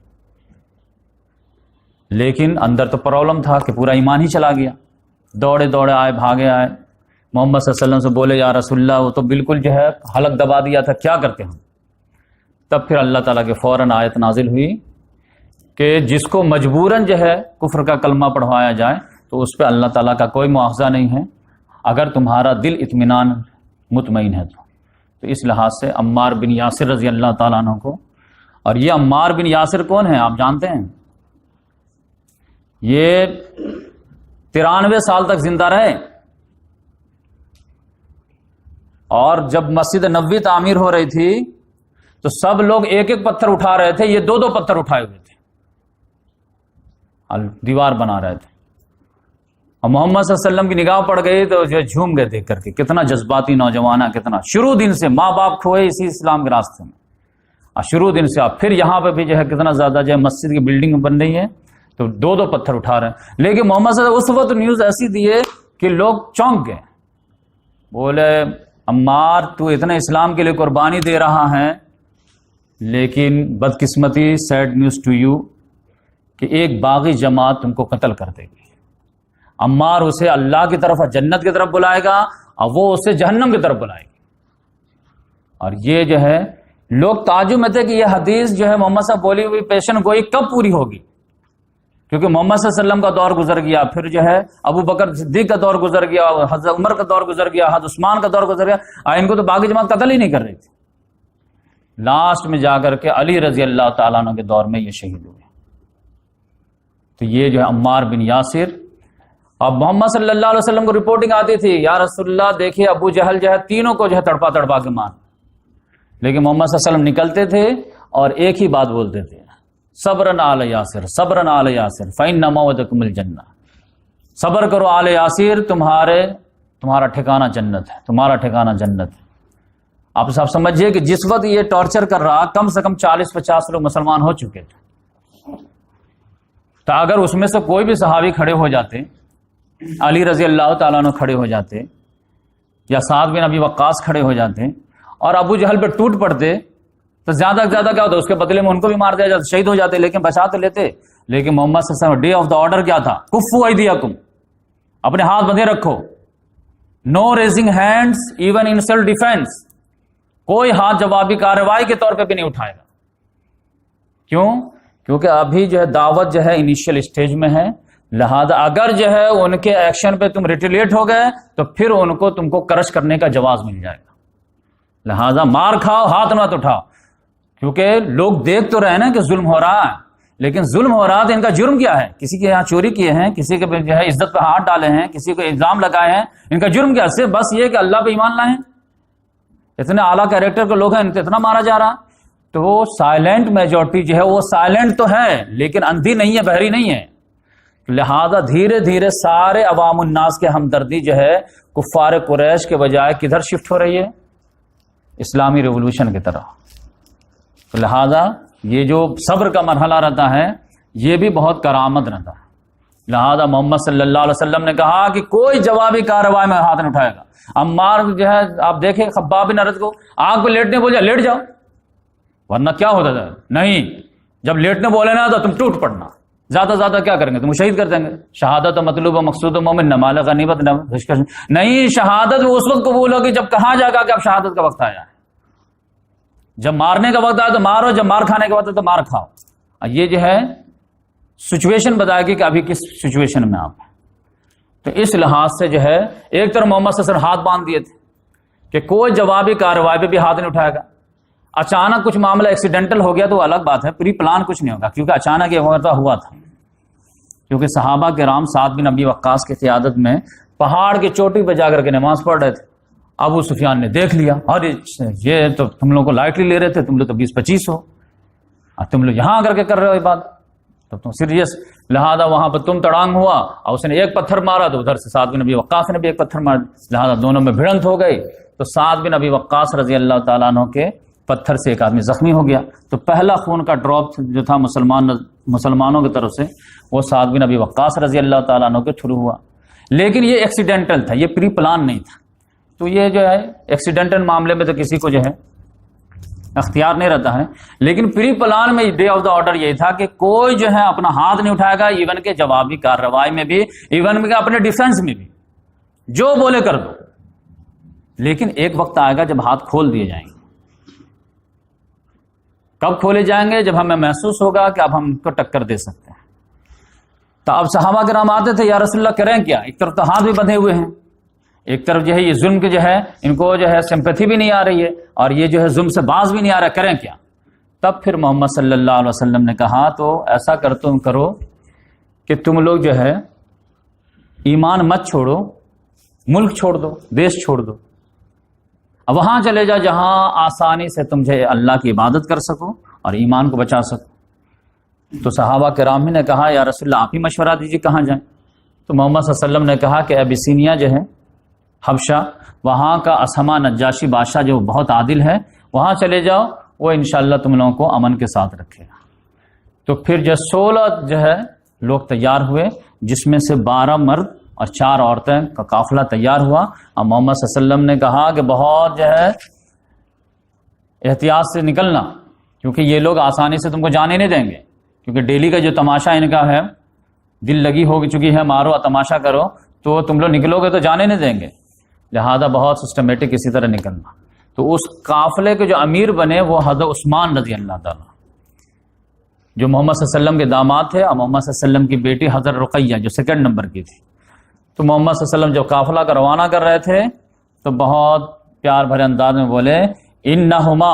لیکن اندر تو پرابلم تھا کہ پورا ایمان ہی چلا گیا۔ دوڑے آئے، بھاگے آئے، محمد صلی اللہ علیہ وسلم سے بولے یا رسول اللہ، وہ تو بالکل جو ہے حلق دبا دیا تھا، کیا کرتے ہم؟ تب پھر اللہ تعالیٰ کے فوراً آیت نازل ہوئی کہ جس کو مجبوراً جو ہے کفر کا کلمہ پڑھوایا جائے تو اس پہ اللہ تعالیٰ کا کوئی مواخذہ نہیں ہے، اگر تمہارا دل اطمینان مطمئن ہے تو اس لحاظ سے عمار بن یاسر رضی اللہ تعالیٰ عنہ کو، اور یہ عمار بن یاسر کون ہیں آپ جانتے ہیں؟ یہ 93 سال تک زندہ رہے، اور جب مسجد نبوی تعمیر ہو رہی تھی تو سب لوگ ایک ایک پتھر اٹھا رہے تھے، یہ 2 پتھر اٹھائے ہوئے تھے، دیوار بنا رہے تھے، اور محمد صلی اللہ علیہ وسلم کی نگاہ پڑ گئی تو جو جھوم گئے دیکھ کر کے، کتنا جذباتی نوجوان ہے، کتنا شروع دن سے ماں باپ کھوئے اسی اسلام کے راستے میں، اور شروع دن سے آپ پھر یہاں پہ بھی جو ہے کتنا زیادہ جو ہے مسجد کی بلڈنگ بن رہی ہے تو 2 پتھر اٹھا رہے ہیں۔ لیکن محمد صلی اللہ علیہ وسلم اس وقت نیوز ایسی دیے کہ لوگ چونک گئے، بولے عمار تو اتنا اسلام کے لیے قربانی دے رہا ہے، لیکن بدقسمتی، سیڈ نیوز ٹو یو، کہ ایک باغی جماعت تم کو قتل کر دے گی۔ عمار اسے اللہ کی طرف اور جنت کی طرف بلائے گا، اور وہ اسے جہنم کی طرف بلائے گی۔ اور یہ جو ہے لوگ تعجب میں تھے کہ یہ حدیث جو ہے محمد صاحب بولی ہوئی پیشن گوئی کب پوری ہوگی، کیونکہ محمد صلی اللہ علیہ وسلم کا دور گزر گیا، پھر جو ہے ابو بکر صدیق کا دور گزر گیا، حضرت عمر کا دور گزر گیا، حضرت عثمان کا دور گزر گیا، اور ان کو تو باغی جماعت قتل ہی نہیں کر رہی تھی۔ لاسٹ میں جا کر کے علی رضی اللہ تعالیٰ عنہ کے دور میں یہ شہید ہوئے۔ تو یہ جو ہے عمار بن یاسر، اب محمد صلی اللہ علیہ وسلم کو رپورٹنگ آتی تھی یا رسول اللہ دیکھیے ابو جہل جو ہے تینوں کو جو ہے تڑپا کے مار، لیکن محمد صلی اللہ علیہ وسلم نکلتے تھے اور ایک ہی بات بولتے تھے، صبرن آل یاسر، صبرن آل یاسر فإن موعدکم الجنہ، صبر کرو آل یاسر، تمہارا ٹھکانہ جنت ہے، تمہارا ٹھکانہ جنت ہے۔ آپ صاحب سمجھیے کہ جس وقت یہ ٹارچر کر رہا کم سے کم 40-50 لوگ مسلمان ہو چکے تھے، تو اگر اس میں سے کوئی بھی صحابی کھڑے ہو جاتے، علی رضی اللہ تعالیٰ عنہ کھڑے ہو جاتے، یا سعد بن ابی وقاص کھڑے ہو جاتے، اور ابو جہل پہ ٹوٹ پڑتے، تو زیادہ سے زیادہ کیا ہوتا، اس کے بدلے میں ان کو بھی مار دیا جاتا، شہید ہو جاتے، لیکن بچا تو لیتے۔ لیکن محمد صلی اللہ علیہ وسلم ڈے آف دا آرڈر کیا تھا؟ کفو ایدیکم، اپنے ہاتھ بندھے رکھو، no raising hands even in self defence, کوئی ہاتھ جوابی کارروائی کے طور پہ بھی نہیں اٹھائے گا۔ کیوں؟ کیونکہ ابھی جو ہے دعوت جو ہے انیشیل اسٹیج میں ہے، لہذا اگر جو ہے ان کے ایکشن پہ تم ریٹیلیٹ ہو گئے تو پھر ان کو تم کو کرش کرنے کا جواز مل جائے گا. لہذا مار کھاؤ ہاتھ مت اٹھاؤ، کیونکہ لوگ دیکھ تو رہے نا کہ ظلم ہو رہا ہے، لیکن ظلم ہو رہا تو ان کا جرم کیا ہے؟ کسی کے یہاں چوری کیے ہیں، کسی کے جو ہے عزت پہ ہاتھ ڈالے ہیں، کسی کو الزام لگائے ہیں، ان کا جرم کیا ہے؟ صرف بس یہ کہ اللہ پہ ایمان لائیں. اتنے اعلیٰ کیریکٹر کے لوگ ہیں، ان کو اتنا مارا جا رہا. تو وہ سائلنٹ میجورٹی جو ہے وہ سائلنٹ تو ہے لیکن اندھی نہیں ہے، بہری نہیں ہے. لہذا دھیرے دھیرے سارے عوام الناس کے ہمدردی جو ہے کفار قریش کے بجائے کدھر شفٹ ہو رہی ہے؟ اسلامی ریولوشن کی طرح. تو لہذا یہ جو صبر کا مرحلہ رہتا ہے یہ بھی بہت کرامت رہتا ہے. لہذا محمد صلی اللہ علیہ وسلم نے کہا کہ کوئی جوابی کارروائی میں ہاتھ نہیں اٹھائے گا. عمار جو ہے آپ دیکھیں خباب بن ارد کو آگ پہ لیٹنے بولے لیٹ جاؤ، ورنہ کیا ہوتا تھا؟ نہیں، جب لیٹنے بولے نا تو تم ٹوٹ پڑنا. زیادہ زیادہ کیا کریں گے؟ تم شہید کر دیں گے. شہادت و مطلوب و مقصود و مومن نمال غنیمت نہیں، شہادت اس وقت قبول ہوگی جب کہا جائے گا کہ اب شہادت کا وقت آیا ہے. جب مارنے کا وقت آئے تو مارو، جب مار کھانے کا وقت آئے تو مار کھاؤ. یہ جو ہے سچویشن بتائے گی کہ ابھی کس سچویشن میں آپ ہیں. تو اس لحاظ سے جو ہے ایک طرف محمد صلی اللہ علیہ وسلم ہاتھ باندھ دیے تھے کہ کوئی جوابی کارروائی پہ بھی ہاتھ نہیں اٹھائے گا. اچانک کچھ معاملہ ایکسیڈنٹل ہو گیا تو الگ بات ہے، پری پلان کچھ نہیں ہوگا، کیونکہ اچانک یہ ہوا تھا. کیونکہ صحابہ کرام سعد بن ابی وقاص کی قیادت میں پہاڑ کی چوٹی پہ جا کر کے نماز پڑھ رہے تھے. ابو سفیان نے دیکھ لیا، اور یہ تو تم لوگ کو لائٹلی لے رہے تھے، تم لوگ تو 20-25 ہو اور تم لوگ یہاں آ کر کے کر رہے ہو عبادت، تو تم سیریس. لہذا وہاں پہ تم تڑانگ ہوا اور اس نے ایک پتھر مارا تو ادھر سے سعد بن ابی وقاص نے بھی ایک پتھر مارا. لہذا دونوں میں بھڑنت ہو گئی تو سعد بن ابی وقاص رضی اللہ تعالیٰ عنہ کے پتھر سے ایک آدمی زخمی ہو گیا. تو پہلا خون کا ڈراپ جو تھا مسلمانوں کی طرف سے وہ سعد بن ابی وقاص رضی اللہ تعالیٰ عنہ کے تھرو ہوا. لیکن یہ ایکسیڈنٹل تھا، یہ پری پلان نہیں تھا. تو یہ جو ہے ایکسیڈنٹل معاملے میں تو کسی کو جو ہے اختیار نہیں رہتا ہے، لیکن پری پلان میں ڈے آف دا آرڈر یہی تھا کہ کوئی جو ہے اپنا ہاتھ نہیں اٹھائے گا، ایون کہ جوابی کارروائی میں بھی، ایون کہ اپنے ڈیفنس میں بھی جو بولے کر دو. لیکن ایک وقت آئے گا جب ہاتھ کھول دیے جائیں گے. کب کھولے جائیں گے؟ جب ہمیں محسوس ہوگا کہ اب ہم کو ٹکر دے سکتے ہیں. تو اب صحابہ کرام آتے تھے، یا رسول اللہ کریں کیا؟ ایک طرف تو ہاتھ بھی بندھے ہوئے ہیں، ایک طرف جو ہے یہ ظلم کے جو ہے ان کو جو ہے سمپیتھی بھی نہیں آ رہی ہے اور یہ جو ہے ظلم سے باز بھی نہیں آ رہا، کریں کیا؟ تب پھر محمد صلی اللہ علیہ وسلم نے کہا تو ایسا کرو کہ تم لوگ جو ہے ایمان مت چھوڑو، ملک چھوڑ دو، دیش چھوڑ دو، اب وہاں چلے جاؤ جہاں آسانی سے تم جو ہے اللہ کی عبادت کر سکو اور ایمان کو بچا سکو. تو صحابہ کرام ہی نے کہا یا رسول اللہ آپ ہی مشورہ دیجیے کہاں جائیں. تو محمد صلی اللہ علیہ وسلم نے کہا کہ ابیسینیا جو ہے حبشہ، وہاں کا اسہمہ نجاشی بادشاہ جو بہت عادل ہے، وہاں چلے جاؤ، وہ انشاءاللہ تم لوگوں کو امن کے ساتھ رکھے گا. تو پھر جو 16 جو ہے لوگ تیار ہوئے، جس میں سے 12 مرد اور 4 عورتیں کا قافلہ تیار ہوا. اور محمد صلی اللہ علیہ وسلم نے کہا کہ بہت جو ہے احتیاط سے نکلنا، کیونکہ یہ لوگ آسانی سے تم کو جانے نہیں دیں گے، کیونکہ ڈیلی کا جو تماشا ان کا ہے، دل لگی ہو چکی ہے، مارو اور تماشا کرو، تو تم لوگ نکلو گے تو جانے نہیں دیں گے. لہذا بہت سسٹمیٹک اسی طرح نکلنا. تو اس قافلے کے جو امیر بنے وہ حضرت عثمان رضی اللہ تعالیٰ، جو محمد صلی اللہ علیہ وسلم کے داماد تھے، اور محمد صلی اللہ علیہ وسلم کی بیٹی حضرت رقیہ جو 2 نمبر کی تھی. تو محمد صلی اللہ علیہ وسلم جب قافلہ کا روانہ کر رہے تھے تو بہت پیار بھرے انداز میں بولے انہما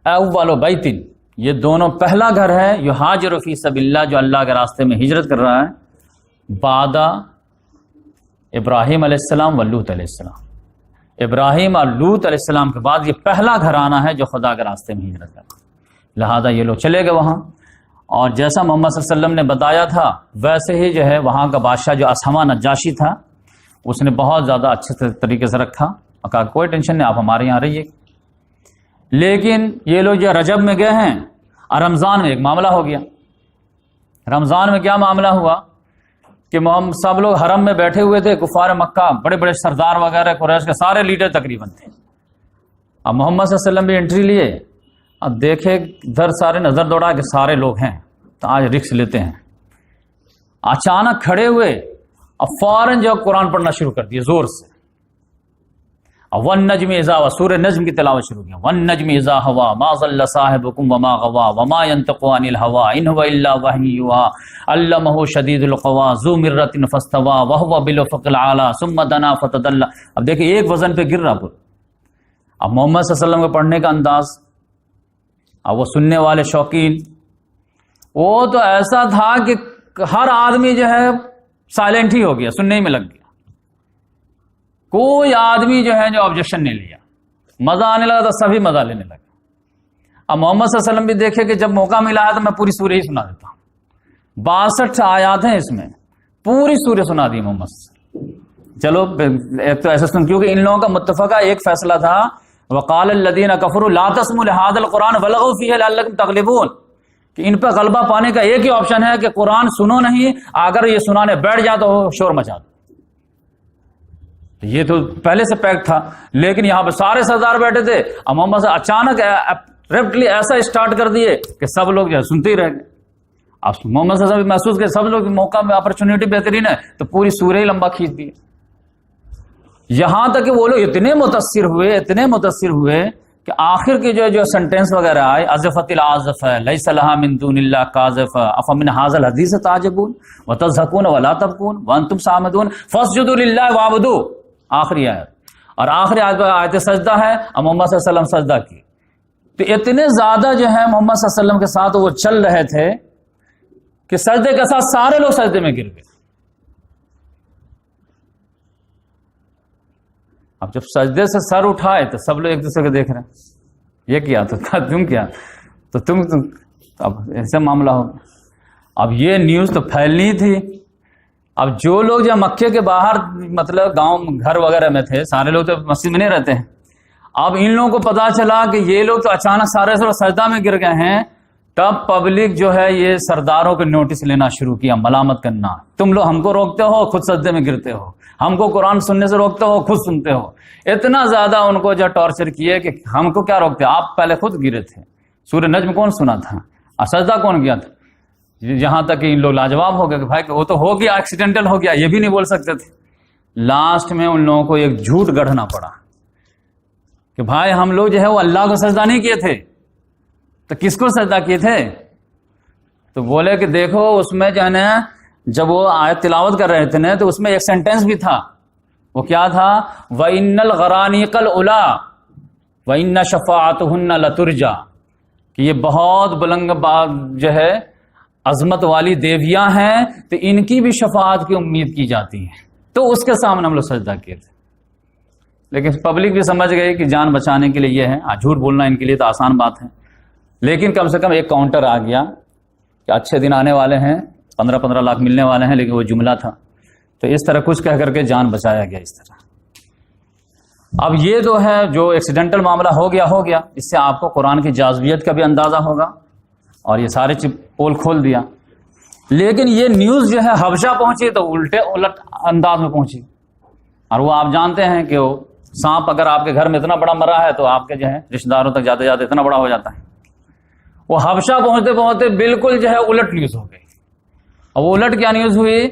اول بیت، یہ دونوں پہلا گھر ہے یہاجر فی سبیل اللہ، جو اللہ کے راستے میں ہجرت کر رہا ہے، بعد ابراہیم علیہ السلام و لوط علیہ السلام. ابراہیم اور لوط علیہ السلام کے بعد یہ پہلا گھرانہ ہے جو خدا کے راستے میں ہجرت کر رہا ہے. لہذا یہ لوگ چلے گئے وہاں، اور جیسا محمد صلی اللہ علیہ وسلم نے بتایا تھا ویسے ہی جو ہے وہاں کا بادشاہ جو اسہمہ نجاشی تھا اس نے بہت زیادہ اچھے طریقے سے رکھا اور کہا کوئی ٹینشن نہیں، آپ ہمارے یہاں رہیے. لیکن یہ لوگ جو رجب میں گئے ہیں اور رمضان میں ایک معاملہ ہو گیا. رمضان میں کیا معاملہ ہوا کہ سب لوگ حرم میں بیٹھے ہوئے تھے، کفار مکہ بڑے بڑے سردار وغیرہ قریش کے سارے لیڈر تقریباً تھے. اب محمد صلی اللہ علیہ وسلم بھی انٹری لیے، اب دیکھے ادھر سارے نظر دوڑا کہ سارے لوگ ہیں تو آج رکس لیتے ہیں. اچانک کھڑے ہوئے اور فوراً جو قرآن پڑھنا شروع کر دیے زور سے. والنجم اذا ہوا، سورہ نجم کی تلاوت شروع کیا، والنجم اذا ہوا ما ضل صاحبکم وما غوا وما ينطق عن الهوى ان هو الا وحی یوحى علمہ شدید القوى ذو مرۃ فاستوى وهو بالافق الاعلى ثم دنا فتدلى۔ اب دیکھیں ایک وزن پہ گر رہا پورا۔ اب محمد صلی اللہ علیہ وسلم کو پڑھنے کا انداز، اب وہ سننے والے شوقین، وہ تو ایسا تھا کہ ہر آدمی جو ہے سائلنٹ ہی ہو گیا، سننے میں لگ گیا، کوئی آدمی جو ہے جو آبجیکشن نہیں لیا، مزہ آنے لگا تو سبھی مزہ لینے لگے۔ اب محمد صلی اللہ علیہ وسلم بھی دیکھے کہ جب موقع ملا ہے تو میں پوری سورہ ہی سنا دیتا ہوں، 62 آیات ہیں اس میں، پوری سورہ سنا دی محمد صلی اللہ علیہ وسلم۔ چلو ایک تو ایسا سن، کیونکہ ان لوگوں کا متفقہ ایک فیصلہ تھا، وقال الذین کفروا لا تسمعوا لهذا القرآن والغوا فیہ لعلکم تغلبون، کہ ان پہ غلبہ پانے کا ایک ہی آپشن ہے کہ قرآن سنو نہیں، اگر یہ سنانے بیٹھ جائے تو شور مچا دو۔ یہ تو پہلے سے پیک تھا، لیکن یہاں پہ سارے سردار بیٹھے تھے، اب محمد سے اچانک ریپٹلی ایسا اسٹارٹ کر دیے کہ سب لوگ جو ہے سنتے ہی رہ گئے۔ اب محمد صلی اللہ علیہ وسلم محسوس کہ سب لوگ موقع میں اپرچونٹی بہترین ہے، تو پوری سورہ ہی لمبا کھینچ دی، یہاں تک کہ وہ لوگ اتنے متاثر ہوئے کہ آخر کی جو سنٹینس وغیرہ آئے، ازفت العازف ہے لیس لہا من دون اللہ کاذف افمن ھذا الحدیث تعجبون وتضحکون ولا تبکون وانتم صامدون فاسجدوا للہ واعبدوا، آخری آیت، اور آخری آیت سجدہ ہے، اور محمد صلی اللہ علیہ وسلم سجدہ کی۔ تو اتنے زیادہ جو ہے محمد صلی اللہ علیہ وسلم کے ساتھ وہ چل رہے تھے کہ سجدے کے ساتھ سارے لوگ سجدے میں گر گئے۔ اب جب سجدے سے سر اٹھائے تو سب لوگ ایک دوسرے کو دیکھ رہے ہیں، یہ کیا تو تم کیا تو تم اب ایسے معاملہ ہو گیا۔ اب یہ نیوز تو پھیلنی تھی، اب جو لوگ جو مکے کے باہر مطلب گاؤں گھر وغیرہ میں تھے، سارے لوگ تو مسجد میں نہیں رہتے ہیں، اب ان لوگوں کو پتا چلا کہ یہ لوگ تو اچانک سارے سجدہ میں گر گئے ہیں، تب پبلک جو ہے یہ سرداروں کو نوٹس لینا شروع کیا، ملامت کرنا، تم لوگ ہم کو روکتے ہو خود سجدے میں گرتے ہو، ہم کو قرآن سننے سے روکتے ہو خود سنتے ہو۔ اتنا زیادہ ان کو جو ٹارچر کیے کہ ہم کو کیا روکتے، آپ پہلے خود گرے تھے، سورہ نجم کون سنا تھا اور سجدہ کون کیا تھا؟ یہاں تک کہ ان لوگ لاجواب ہو گئے کہ بھائی وہ تو ہو گیا، ایکسیڈنٹل ہو گیا، یہ بھی نہیں بول سکتے تھے۔ لاسٹ میں ان لوگوں کو ایک جھوٹ گڑھنا پڑا کہ بھائی ہم لوگ جو ہے وہ اللہ کو سجدہ نہیں کیے تھے، تو کس کو سجدہ کیے تھے؟ تو بولے کہ دیکھو اس میں جو ہے نا جب وہ آیت تلاوت کر رہے تھے نا تو اس میں ایک سینٹینس بھی تھا، وہ کیا تھا؟ وَإِنَّ الْغَرَانِيقَ الْعُلَىٰ وَإِنَّ شَفَاعَتُهُنَّ لَتُرْجَىٰ، کہ یہ بہت بلند جو ہے عظمت والی دیویاں ہیں، تو ان کی بھی شفاعت کی امید کی جاتی ہے، تو اس کے سامنے ہم لوگ سجدہ کیے تھے۔ لیکن پبلک بھی سمجھ گئی کہ جان بچانے کے لیے یہ ہے، جھوٹ بولنا ان کے لیے تو آسان بات ہے، لیکن کم سے کم ایک کاؤنٹر آ گیا کہ اچھے دن آنے والے ہیں، 15 لاکھ ملنے والے ہیں، لیکن وہ جملہ تھا، تو اس طرح کچھ کہہ کر کے جان بچایا گیا اس طرح۔ اب یہ جو ہے جو ایکسیڈنٹل معاملہ ہو گیا، اس سے آپ کو قرآن کی جاذبیت کا بھی اندازہ ہوگا، اور یہ سارے پول کھول دیا۔ لیکن یہ نیوز جو ہے حبشہ پہنچی تو الٹ انداز میں پہنچی، اور وہ آپ جانتے ہیں کہ وہ سانپ اگر آپ کے گھر میں اتنا بڑا مرا ہے تو آپ کے جو ہے رشتہ داروں تک جاتے جاتے اتنا بڑا ہو جاتا ہے۔ وہ حبشہ پہنچتے پہنچتے بالکل جو ہے الٹ نیوز ہو گئی، اور وہ الٹ کیا نیوز ہوئی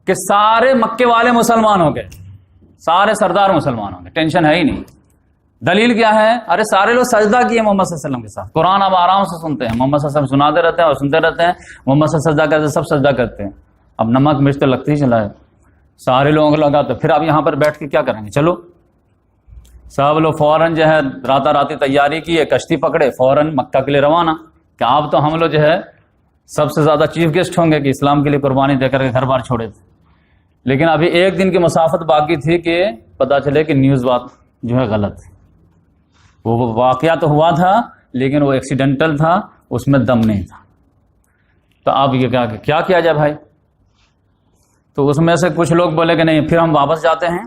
کہ سارے مکے والے مسلمان ہو گئے، سارے سردار مسلمان ہو گئے، ٹینشن ہے ہی نہیں۔ دلیل کیا ہے؟ ارے سارے لوگ سجدہ کیے محمد صلی اللہ علیہ وسلم کے ساتھ، قرآن اب آرام سے سنتے ہیں، محمد صلی اللہ علیہ وسلم سناتے رہتے ہیں اور سنتے رہتے ہیں، محمد صلی اللہ علیہ وسلم سجدہ کرتے ہیں، سب سجدہ کرتے ہیں۔ اب نمک مرچ تو لگتی ہی چلا ہے، سارے لوگوں کو لگا، تو پھر آپ یہاں پر بیٹھ کے کیا کریں گے؟ چلو سب لوگ فوراً جو ہے راتی تیاری کی، کشتی پکڑے، فوراً مکہ کے لیے روانہ، کہ آپ تو ہم لوگ جو ہے سب سے زیادہ چیف گیسٹ ہوں گے کہ اسلام کے لیے قربانی دے کر کے گھر بار چھوڑے تھے۔ لیکن ابھی ایک دن کی مسافت باقی تھی کہ پتہ چلے کہ نیوز بات جو ہے غلط ہے۔ وہ واقعہ تو ہوا تھا لیکن وہ ایکسیڈنٹل تھا، اس میں دم نہیں تھا۔ تو اب یہ کیا کیا جائے بھائی؟ تو اس میں سے کچھ لوگ بولے کہ نہیں پھر ہم واپس جاتے ہیں،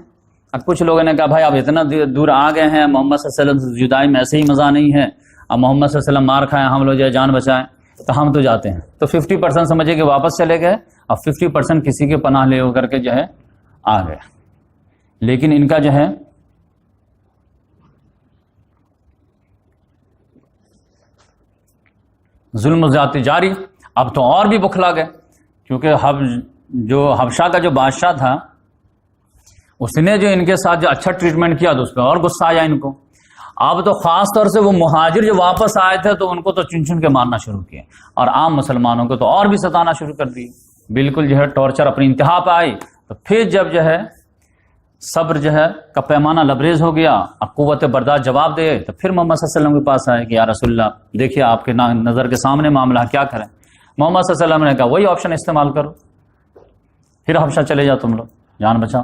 اور کچھ لوگوں نے کہا بھائی اب اتنا دور آ گئے ہیں، محمد صلی اللہ علیہ وسلم سے جدائی میں ایسے ہی مزہ نہیں ہے، اب محمد صلی اللہ علیہ وسلم مار کھائیں، ہم لوگ جو ہے جان بچائیں، تو ہم تو جاتے ہیں۔ تو 50% سمجھے کہ واپس چلے گئے، اور 50% کسی کے پناہ لے ہو کر کے جو ہے آ گئے۔ لیکن ان کا جو ہے ظلم و زیادتی جاری، اب تو اور بھی بکھلا گئے، کیونکہ جو حبشہ کا جو بادشاہ تھا اس نے جو ان کے ساتھ جو اچھا ٹریٹمنٹ کیا تو اس پہ اور غصہ آیا ان کو. اب تو خاص طور سے وہ مہاجر جو واپس آئے تھے تو ان کو تو چن چن کے مارنا شروع کیا, اور عام مسلمانوں کو تو اور بھی ستانا شروع کر دی. بالکل جو ہے ٹارچر اپنی انتہا پہ آئی. تو پھر جب جو ہے صبر جو ہے کا پیمانہ لبریز ہو گیا, اب قوت برداشت جواب دے, تو پھر محمد صلی اللہ علیہ وسلم کے پاس آئے کہ یا رسول اللہ دیکھیے آپ کے نظر کے سامنے معاملہ, کیا کریں؟ محمد صلی اللہ علیہ وسلم نے کہا وہی آپشن استعمال کرو, پھر حبشہ چلے جاؤ تم لوگ, جان بچاؤ.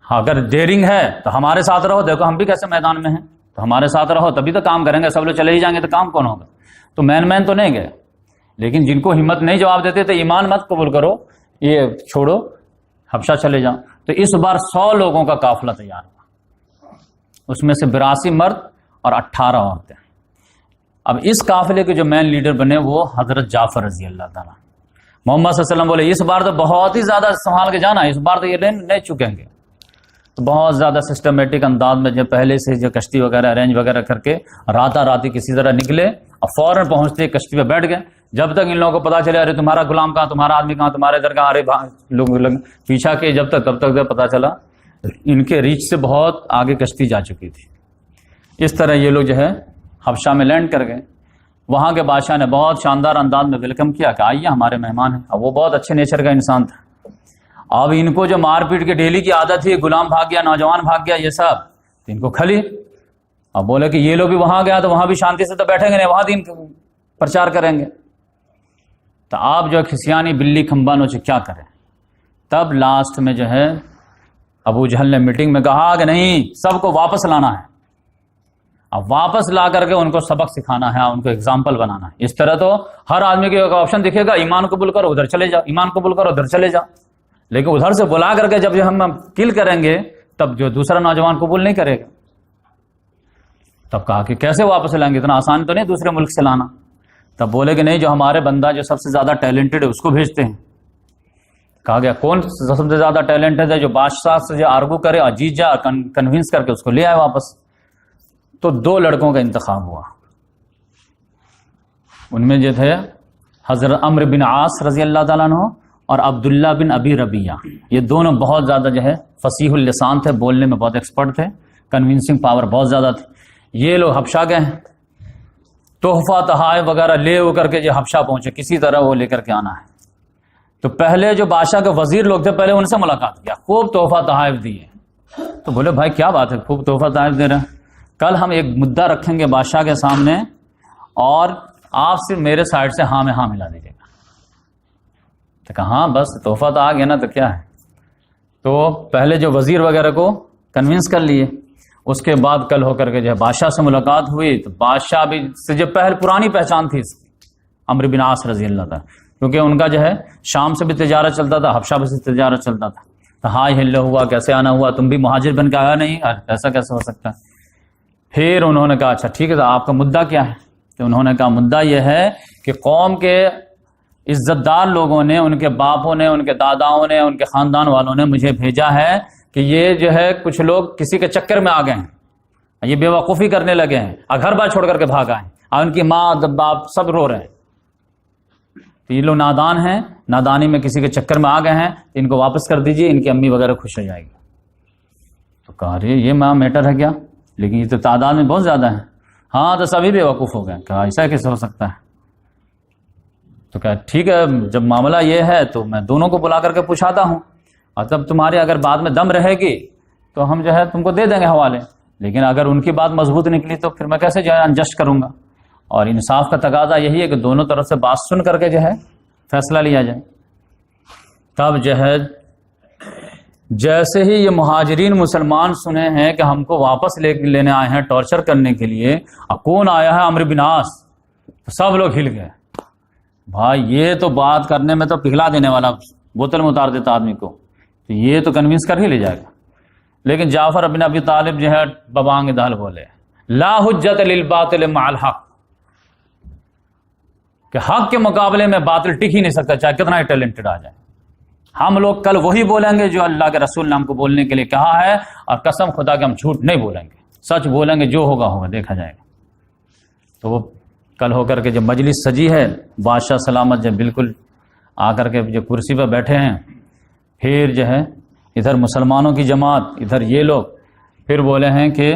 اگر ڈیرنگ ہے تو ہمارے ساتھ رہو, دیکھو ہم بھی کیسے میدان میں ہیں, تو ہمارے ساتھ رہو تبھی تو کام کریں گے. سب لوگ چلے ہی جائیں گے تو کام کون ہوگا؟ تو مین تو نہیں گئے, لیکن جن کو ہمت نہیں جواب دیتے تو ایمان مت قبول کرو, یہ چھوڑو حبشہ چلے جاؤ. تو اس بار 100 لوگوں کا قافلہ تیار ہوا, اس میں سے 82 مرد اور 18 عورتیں. اب اس قافلے کے جو مین لیڈر بنے وہ حضرت جعفر رضی اللہ تعالیٰ. محمد صلی اللہ علیہ وسلم بولے اس بار تو بہت ہی زیادہ سنبھال کے جانا, اس بار تو یہ نہیں چکیں گے. تو بہت زیادہ سسٹمیٹک انداز میں جو پہلے سے جو کشتی وغیرہ ارینج وغیرہ کر کے راتی کسی طرح نکلے اور فوراً پہنچتے کشتی پہ بیٹھ گئے. جب تک ان لوگوں کو پتا چلے ارے تمہارا غلام کہاں, تمہارا آدمی کہاں, تمہارے ادھر کہاں, ارے لوگ پیچھا کے جب تک تب تک پتا چلا ان کے ریچ سے بہت آگے کشتی جا چکی تھی. اس طرح یہ لوگ جو ہے حبشہ میں لینڈ کر گئے. وہاں کے بادشاہ نے بہت شاندار انداز میں ویلکم کیا کہ آئیے ہمارے مہمان ہیں. اب وہ بہت اچھے نیچر کا انسان تھا. اب ان کو جو مار پیٹ کے ڈیلی کی عادت تھی, غلام بھاگ گیا, نوجوان بھاگ گیا, یہ سب تو ان کو کھلی. اب بولے کہ یہ لوگ بھی وہاں گیا تو وہاں بھی شانتی سے تو بیٹھیں گے نہیں, وہاں دین پرچار کریں گے. تو آپ جو کھسیانی بلی کھمبا نوچے کیا کریں. تب لاسٹ میں جو ہے ابو جہل نے میٹنگ میں کہا کہ نہیں, سب کو واپس لانا ہے. اب واپس لا کر کے ان کو سبق سکھانا ہے, ان کو اگزامپل بنانا ہے. اس طرح تو ہر آدمی کے آپشن دکھے گا, ایمان قبول کرو ادھر چلے جاؤ, ایمان قبول کرو ادھر چلے جاؤ. لیکن ادھر سے بلا کر کے جب ہم کل کریں گے تب جو دوسرا نوجوان قبول نہیں کرے گا. تب کہا کہ کیسے واپس لائیں گے, اتنا آسان تو نہیں دوسرے ملک سے لانا. تب بولے کہ نہیں, جو ہمارے بندہ جو سب سے زیادہ ٹیلنٹڈ ہے اس کو بھیجتے ہیں. کہا گیا کون سب سے زیادہ ٹیلنٹڈ ہے, جو بادشاہ سے جو آرگو کرے اور جیت جائے اور کنونس کر کے اس کو لے آئے واپس. تو 2 لڑکوں کا انتخاب ہوا. ان میں جو تھے حضرت عمرو بن عاص رضی اللہ تعالیٰ عنہ اور عبداللہ بن ابی ربیعہ. یہ دونوں بہت زیادہ جو ہے فصیح اللسان تھے, بولنے میں بہت ایکسپرٹ تھے, کنونسنگ پاور بہت زیادہ تھی. یہ لوگ حبشہ گئے, تحفہ تحائف وغیرہ لے ہو کر کے جو حبشہ پہنچے, کسی طرح وہ لے کر کے آنا ہے. تو پہلے جو بادشاہ کے وزیر لوگ تھے پہلے ان سے ملاقات کیا, خوب تحفہ تحائف دیے. تو بولے بھائی کیا بات ہے, خوب تحفہ تحائف دے رہے ہیں, کل ہم ایک مدعا رکھیں گے بادشاہ کے سامنے اور آپ صرف میرے سائڈ سے ہاں میں ہاں ملا دیجیے گا. تو کہا ہاں بس تحفہ تو آ گیا نا, تو کیا ہے. تو پہلے جو وزیر وغیرہ کو کنونس کر لیے. اس کے بعد کل ہو کر کے جو ہے بادشاہ سے ملاقات ہوئی. تو بادشاہ بھی سے جو پرانی پہچان تھی اس کی, عمرو بن عاص رضی اللہ تعالیٰ, کیونکہ ان کا جو ہے شام سے بھی تجارت چلتا تھا, حبشہ بھی سے تجارت چلتا تھا. تو ہائی ہلو ہوا, کیسے آنا ہوا, تم بھی مہاجر بن کے آیا نہیں, ایسا کیسے ہو سکتا ہے. پھر انہوں نے کہا اچھا ٹھیک ہے, تو آپ کا مدعا کیا ہے. تو انہوں نے کہا مدعا یہ ہے کہ قوم کے عزت دار لوگوں نے, ان کے باپوں نے, ان کے داداؤں نے, ان کے خاندان والوں نے مجھے بھیجا ہے کہ یہ جو ہے کچھ لوگ کسی کے چکر میں آ گئے ہیں, یہ بے وقوفی کرنے لگے ہیں, گھر بار چھوڑ کر کے بھاگ آئے, اور ان کی ماں باپ سب رو رہے ہیں. تو یہ لوگ نادان ہیں, نادانی میں کسی کے چکر میں آ گئے ہیں, ان کو واپس کر دیجئے, ان کی امی وغیرہ خوش ہو جائے گی. تو کہا رہے یہ ماں میٹر ہے کیا, لیکن یہ تو تعداد میں بہت زیادہ ہے. ہاں تو سبھی بے وقوف ہو گئے. کہا ایسا کیسے ہو سکتا ہے. تو کہا ٹھیک ہے, جب معاملہ یہ ہے تو میں دونوں کو بلا کر کے پوچھاتا ہوں, اور تب تمہارے اگر بعد میں دم رہے گی تو ہم جو ہے تم کو دے دیں گے حوالے, لیکن اگر ان کی بات مضبوط نکلی تو پھر میں کیسے جو ہے انجسٹ کروں گا. اور انصاف کا تقاضا یہی ہے کہ دونوں طرف سے بات سن کر کے جو ہے فیصلہ لیا جائے. تب جو ہے جیسے ہی یہ مہاجرین مسلمان سنے ہیں کہ ہم کو واپس لینے آئے ہیں ٹارچر کرنے کے لیے, کون آیا ہے, عمرو بن عاص, تو سب لوگ ہل گئے. بھائی یہ تو بات کرنے میں تو پگھلا دینے والا, بوتل میں اتار دیتا آدمی کو, تو یہ تو کنوینس کر ہی لے جائے گا. لیکن جعفر بن ابی طالب جو ہے ببانگ دہل بولے, لا حجت للباطل مع الحق, کہ حق کے مقابلے میں باطل ٹک ہی نہیں سکتا, چاہے کتنا ہی ٹیلنٹڈ آ جائے. ہم لوگ کل وہی بولیں گے جو اللہ کے رسول نے ہم کو بولنے کے لیے کہا ہے, اور قسم خدا کہ ہم جھوٹ نہیں بولیں گے, سچ بولیں گے, جو ہوگا ہوگا, دیکھا جائے گا. تو وہ کل ہو کر کے جب مجلس سجی ہے, بادشاہ سلامت جب بالکل آ کر کے جو کرسی پہ بیٹھے ہیں, پھر جو ہے ادھر مسلمانوں کی جماعت، ادھر یہ لوگ پھر بولے ہیں کہ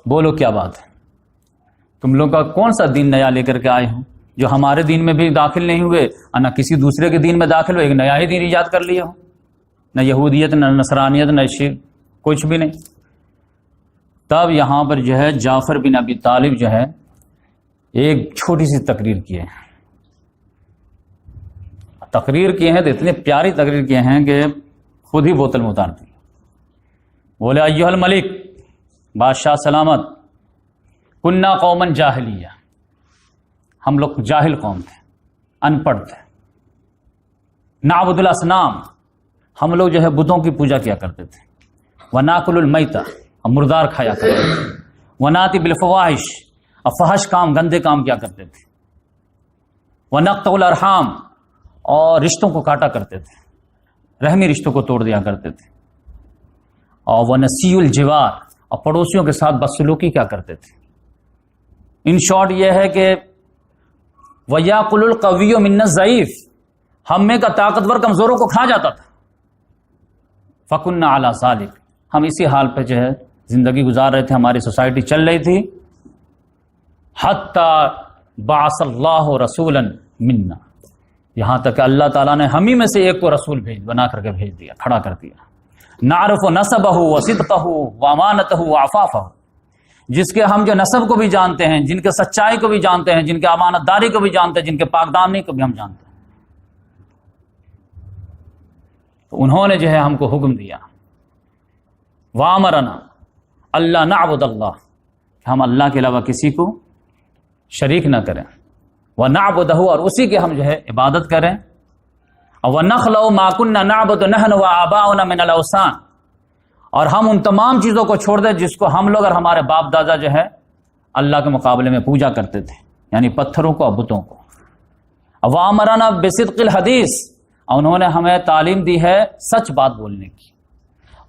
بولو کیا بات ہے، تم لوگ کا کون سا دین نیا لے کر کے آئے ہو جو ہمارے دین میں بھی داخل نہیں ہوئے اور نہ کسی دوسرے کے دین میں داخل ہوئے، ایک نیا ہی دین ایجاد کر لیے ہو، نہ یہودیت نہ نصرانیت نہ شرک، کچھ بھی نہیں۔ تب یہاں پر جو ہے جعفر بن ابی طالب جو ہے ایک چھوٹی سی تقریر کیے ہیں، تو اتنے پیاری تقریر کیے ہیں کہ خود ہی بوتل میں اتار دی۔ بولے ایھا الملک، بادشاہ سلامت، کننا قوما جاہلیہ، ہم لوگ جاہل قوم تھے، ان پڑھ تھے، نعبد الاصنام، ہم لوگ جو ہے بتوں کی پوجا کیا کرتے تھے، وناکل المیتہ، ہم مردار کھایا کرتے تھے، وناتی بالفواحش، اور فحش کام گندے کام کیا کرتے تھے، ونقطع الارحام، اور رشتوں کو کاٹا کرتے تھے، رحمی رشتوں کو توڑ دیا کرتے تھے، اور ونسیء الجوار، اور پڑوسیوں کے ساتھ بدسلوکی کیا کرتے تھے۔ ان شارٹ یہ ہے کہ وَيَأْكُلُ الْقَوِيُّ مِنَّا الضَّعِيفَ، ہم میں کا طاقتور کمزوروں کو کھا جاتا تھا۔ فَكُنَّا عَلَى ذَلِكَ، ہم اسی حال پہ جو ہے زندگی گزار رہے تھے، ہماری سوسائٹی چل رہی تھی، حَتَّى بَعَثَ اللَّهُ رَسُولًا مِنَّا، یہاں تک کہ اللہ تعالیٰ نے ہم ہی میں سے ایک کو رسول بنا کر کے بھیج دیا، کھڑا کر دیا، نعرف نسبہ وصدقہ وامانتہ وعفافہ، جس کے ہم جو نسب کو بھی جانتے ہیں، جن کے سچائی کو بھی جانتے ہیں، جن کے امانت داری کو بھی جانتے ہیں، جن کے پاک دامنی کو بھی ہم جانتے ہیں۔ تو انہوں نے جو ہے ہم کو حکم دیا، وامرنا اللہ نعبد اللہ، ہم اللہ کے علاوہ کسی کو شریک نہ کریں، ونعبدہ، اور اسی کے ہم جو ہے عبادت کریں، وَنَخْلَعُ مَا كُنَّا نَعْبُدُ نَحْنُ وَآبَاؤُنَا مِنَ الْأَوْثَانِ، اور ہم ان تمام چیزوں کو چھوڑ دیں جس کو ہم لوگ اور ہمارے باپ دادا جو ہے اللہ کے مقابلے میں پوجا کرتے تھے، یعنی پتھروں کو اور بتوں کو۔ وَأَمَرَنَا بِصِدْقِ الْحَدِيثِ، اور انہوں نے ہمیں تعلیم دی ہے سچ بات بولنے کی،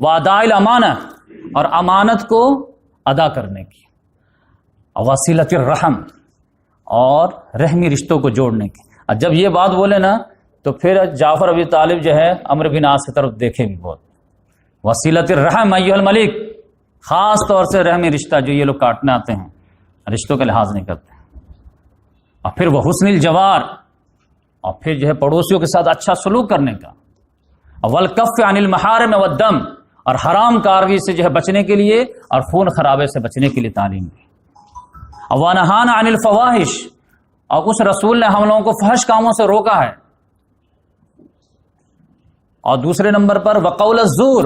وَأَدَاءِ الْأَمَانَةِ، اور امانت کو ادا کرنے کی، وَصِلَةِ الرَّحْمِ، اور رحمی رشتوں کو جوڑنے کی۔ اور جب یہ بات بولے نا تو پھر جعفر ابی طالب جو ہے عمرو بن عاص کی طرف دیکھے بھی بہت، وصیلۃ الرحم ایھا الملک، خاص طور سے رحمی رشتہ جو یہ لوگ کاٹنے آتے ہیں، رشتوں کا لحاظ نہیں کرتے، اور پھر وہ حسن الجوار، اور پھر جو ہے پڑوسیوں کے ساتھ اچھا سلوک کرنے کا، والکف عن المحارم والدم، اور حرام کاری سے جو ہے بچنے کے لیے اور خون خرابے سے بچنے کے لیے تعلیم دی، ونہانا عن الفواحش، اور اس رسول نے ہم لوگوں کو فحش کاموں سے روکا ہے، اور دوسرے نمبر پر وقول الزور،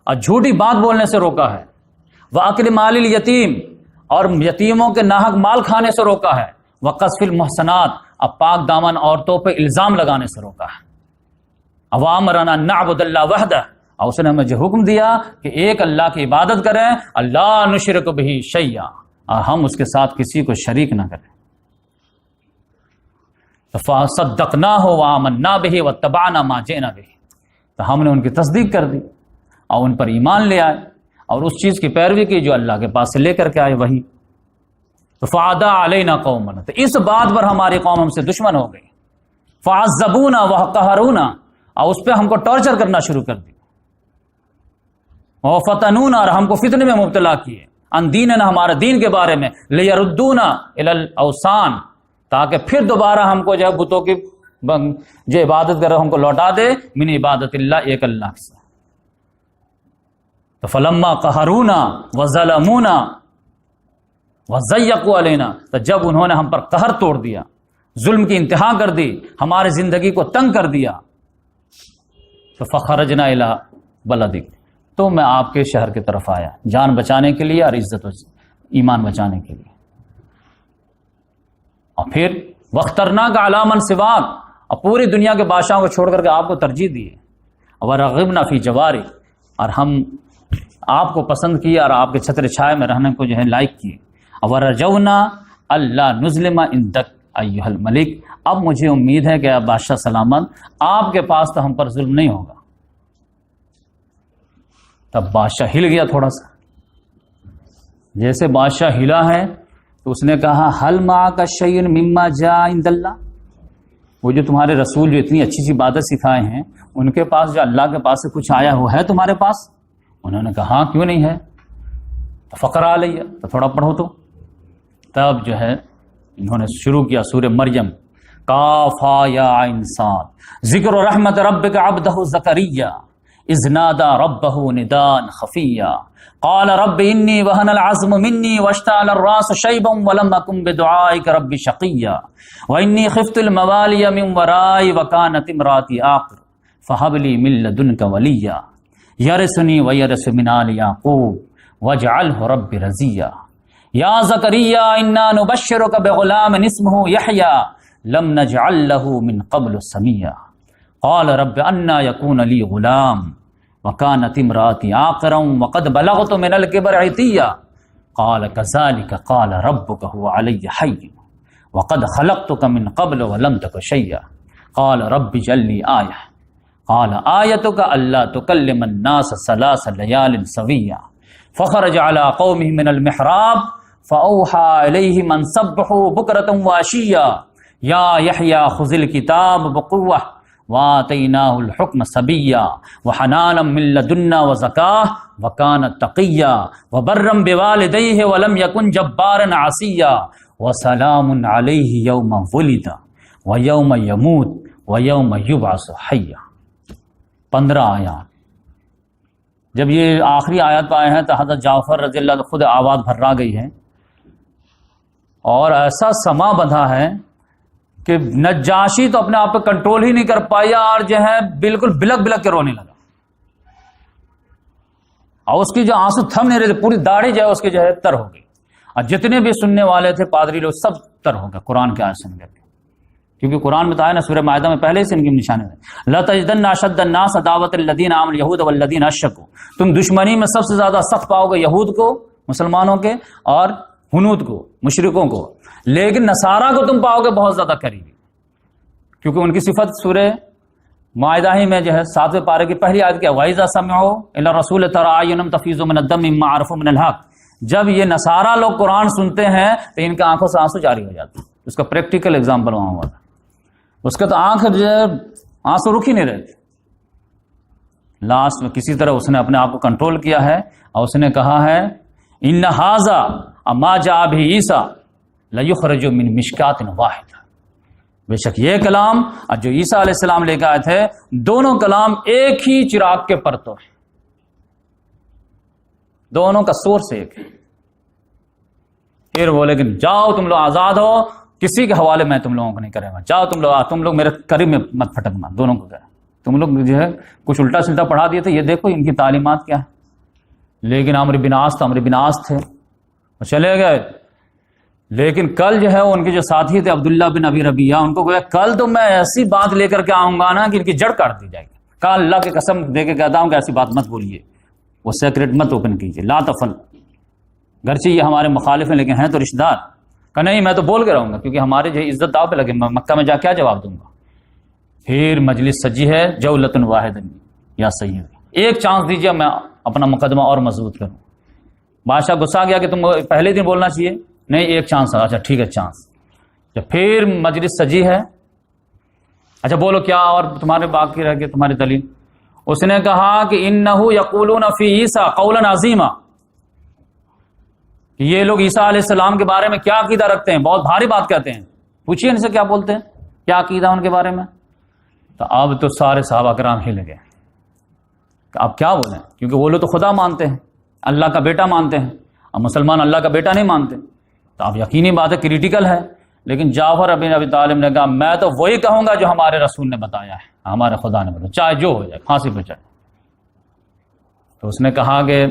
اور جھوٹی بات بولنے سے روکا ہے، واکل مال الیتیم، اور یتیموں کے ناحق مال کھانے سے روکا ہے، وقذف المحصنات، اور پاک دامن عورتوں پہ الزام لگانے سے روکا ہے، وامرنا نعبد اللہ وحدہ، اور اس نے ہمیں جو حکم دیا کہ ایک اللہ کی عبادت کریں، اللہ نشرک بہ شیئا، اور ہم اس کے ساتھ کسی کو شریک نہ کریں، فصدقناہ وآمنا بہ واتبعنا ما جئنا بہ، تو ہم نے ان کی تصدیق کر دی اور ان پر ایمان لے آئے اور اس چیز کی پیروی کی جو اللہ کے پاس سے لے کر کے آئے وہی۔ تو فعدا علینا قومنا، تو اس بات پر ہماری قوم ہم سے دشمن ہو گئی، فعذبونا وقہرونا، اور اس پہ ہم کو ٹارچر کرنا شروع کر دی، وفتنونا، اور ہم کو فتنے میں مبتلا کیے، ان دیننا، ہمارے دین کے بارے میں، لیردونا الی الاوثان، تاکہ پھر دوبارہ ہم کو جو ہے بتوں کی جو عبادت کر رہے ہم کو لوٹا دے، من عبادت اللہ، ایک اللہ سے۔ تو فلما قہرونا وظلمونا وضیقوا علینا، تو جب انہوں نے ہم پر قہر توڑ دیا، ظلم کی انتہا کر دی، ہماری زندگی کو تنگ کر دیا، تو فخرجنا الی بلدک، تو میں آپ کے شہر کی طرف آیا، جان بچانے کے لیے اور عزت و ایمان بچانے کے لیے، اور پھر واخترناک علی من سواک، اور پوری دنیا کے بادشاہوں کو چھوڑ کر کے آپ کو ترجیح دیے، ورغبنا فی جواری، اور ہم آپ کو پسند کیے اور آپ کے چھتر چھائے میں رہنے کو جو ہے لائق کیے، ورجونا اللہ نظلم عندک ایھا الملک، اب مجھے امید ہے کہ بادشاہ سلامت آپ کے پاس تو ہم پر ظلم نہیں ہوگا۔ تب بادشاہ ہل گیا تھوڑا سا، جیسے بادشاہ ہلا ہے تو اس نے کہا حل معک شیء مما جاء عند اللہ، وہ جو تمہارے رسول جو اتنی اچھی سی باتیں سکھائے ہیں، ان کے پاس جو اللہ کے پاس سے کچھ آیا وہ ہے تمہارے پاس؟ انہوں نے کہا ہاں کیوں نہیں ہے، فقرا علیہ، تو تھوڑا پڑھو تو۔ تب جو ہے انہوں نے شروع کیا سورہ مریم، کافا یا عین صاد، ذکر رحمت ربک عبدہ زکریا اذ نادى ربه نداء خفيا قال رب انی وهن العظم مني واشتعل الراس شيبا ولم أكن بدعائك رب شقيا وإني خفت الموالي من ورائي وكانت امراتي عاقر فهب لي من لدنك وليا يرثني ويرث من آل يعقوب واجعله رب رضيا يا زكريا إنا نبشرك بغلام اسمه يحيى لم نجعل له من قبل سميا قال رب أنى يكون لي غلام وكانت امرأتي عاقرا وقد بلغت من الكبر عتيا قال كذلك قال ربك هو علي حي وقد خلقتك من قبل ولم تك شيئا قال رب اجعل لي آية قال آيتك ألا تكلم الناس 3 ليال سويا فخرج على قومه من المحراب فأوحى إليهم أن سبحوا بكرة وعشيا يا يحيى خذ الكتاب بقوة وآتيناه الحكم صبيا وحنانا من لدنا وزكاة وكان تقيا وبرا بوالديه ولم يكن جبارا عصيا وسلام عليه يوم ولد ويوم يموت ويوم يبعث حيا۔ 15 آیات۔ جب یہ آخری آیات پہ آئے ہیں تو حضرت جعفر رضی اللہ عنہ خود آواز بھرا گئی ہے اور ایسا سما بندھا ہے کہ نجاشی تو اپنے آپ پہ کنٹرول ہی نہیں کر پایا اور جو ہے بالکل بلک بلک کے رونے لگا، اور اس کی جو آنسو تھم نہیں رہے تھے، پوری داڑھی جو ہے اس کی جو ہے تر ہو گئی، اور جتنے بھی سننے والے تھے پادری لوگ سب تر ہو گئے قرآن کی آیت سن کے، کیونکہ قرآن میں تو آیا نا سورہ مائدہ میں پہلے سے ان کی نشانی ہے، لَتَجِدَنَّ أَشَدَّ النَّاسَ عَدَاوَةً الَّذِينَ آمَنُوا الْيَهُودَ وَالَّذِينَ أَشْرَكُوا، تم دشمنی میں سب سے زیادہ سخت پاؤ گے یہود کو، مسلمانوں کے، اور ہنود کو، مشرکوں کو، لیکن نصارہ کو تم پاؤ گے بہت زیادہ قریبی، کیونکہ ان کی صفت سورہ مائدہ ہی میں جو ہے 7ویں پارے کی پہلی آیت کیا، وَإِذَا سَمِعُوا إِلَى الرَّسُولِ تَرَىٰ أَعْيُنَهُمْ تَفِيضُ مِنَ الدَّمِّ مِمَّا عَرَفُوا مِنَ الْحَقِّ، جب یہ نصارہ لوگ قرآن سنتے ہیں تو ان کی آنکھوں سے آنسو جاری ہو جاتے ہیں۔ اس کا پریکٹیکل اگزامپل وہاں ہوا تھا، اس کا تو آنکھ جو ہے آنسو رک ہی نہیں رہے تھے۔ لاسٹ میں کسی طرح اس نے اپنے آپ کو کنٹرول کیا ہے اور اس نے کہا ہے ان ھذا ما جاء به عیسیٰ لیخرج من مشکات واحدہ، بے شک یہ کلام اور جو عیسیٰ علیہ السلام لے کے آئے تھے دونوں کلام ایک ہی چراغ کے پرتو ہیں، دونوں کا سورس ایک ہے۔ پھر بولے کہ جاؤ تم لوگ آزاد ہو، کسی کے حوالے میں تم لوگوں کو نہیں کرے گا، جاؤ تم لوگ میرے قریب میں مت پھٹکنا، دونوں کو کہا تم لوگ جو ہے کچھ الٹا سلٹا پڑھا دیے تھے، یہ دیکھو ان کی تعلیمات کیا ہے۔ لیکن عمرو بن عاص تھے وہ چلے گئے، لیکن کل جو ہے ان کے جو ساتھی تھے عبداللہ بن ابی ربیعہ، ان کو گویا کل تو میں ایسی بات لے کر کے آؤں گا نا کہ ان کی جڑ کاٹ دی جائے گی، کہا اللہ کی قسم دے کے کہتا ہوں کہ ایسی بات مت بولیے، وہ سیکرٹ مت اوپن کیجیے، لا تفل، گرچہ یہ ہمارے مخالف ہیں لیکن ہیں تو رشتہ دار، کہ نہیں میں تو بول کے رہوں گا کیونکہ ہمارے جو عزت داؤ پہ لگے، مکہ میں جا کیا جواب دوں گا۔ پھر مجلس سجی ہے جولۃ واحد یا سید، ایک چانس دیجیے میں اپنا مقدمہ اور مضبوط کروں۔ بادشاہ غصہ گیا کہ تم پہلے دن بولنا چاہیے، نہیں ایک چانس، اچھا ٹھیک ہے چانس۔ جب پھر مجلس سجی ہے، اچھا بولو کیا اور تمہارے باقی رہ گئے تمہاری دلیل؟ اس نے کہا کہ انہو یقولون فی عیسیٰ قولا عظیما، کہ یہ لوگ عیسیٰ علیہ السلام کے بارے میں کیا عقیدہ رکھتے ہیں، بہت بھاری بات کہتے ہیں، پوچھیے ان سے کیا بولتے ہیں، کیا عقیدہ ان کے بارے میں۔ تو اب تو سارے صحابہ کرام ہل گئے کہ اب کیا بولیں، کیونکہ وہ لوگ تو خدا مانتے ہیں، اللہ کا بیٹا مانتے ہیں، اب مسلمان اللہ کا بیٹا نہیں مانتے، تو اب یقینی بات ہے کریٹیکل ہے۔ لیکن جعفر بن ابی طالب نے کہا میں تو وہی کہوں گا جو ہمارے رسول نے بتایا ہے، ہمارے خدا نے بتایا، چاہے جو ہو جائے، پھانسی پہ چڑھے۔ تو اس نے کہا کہ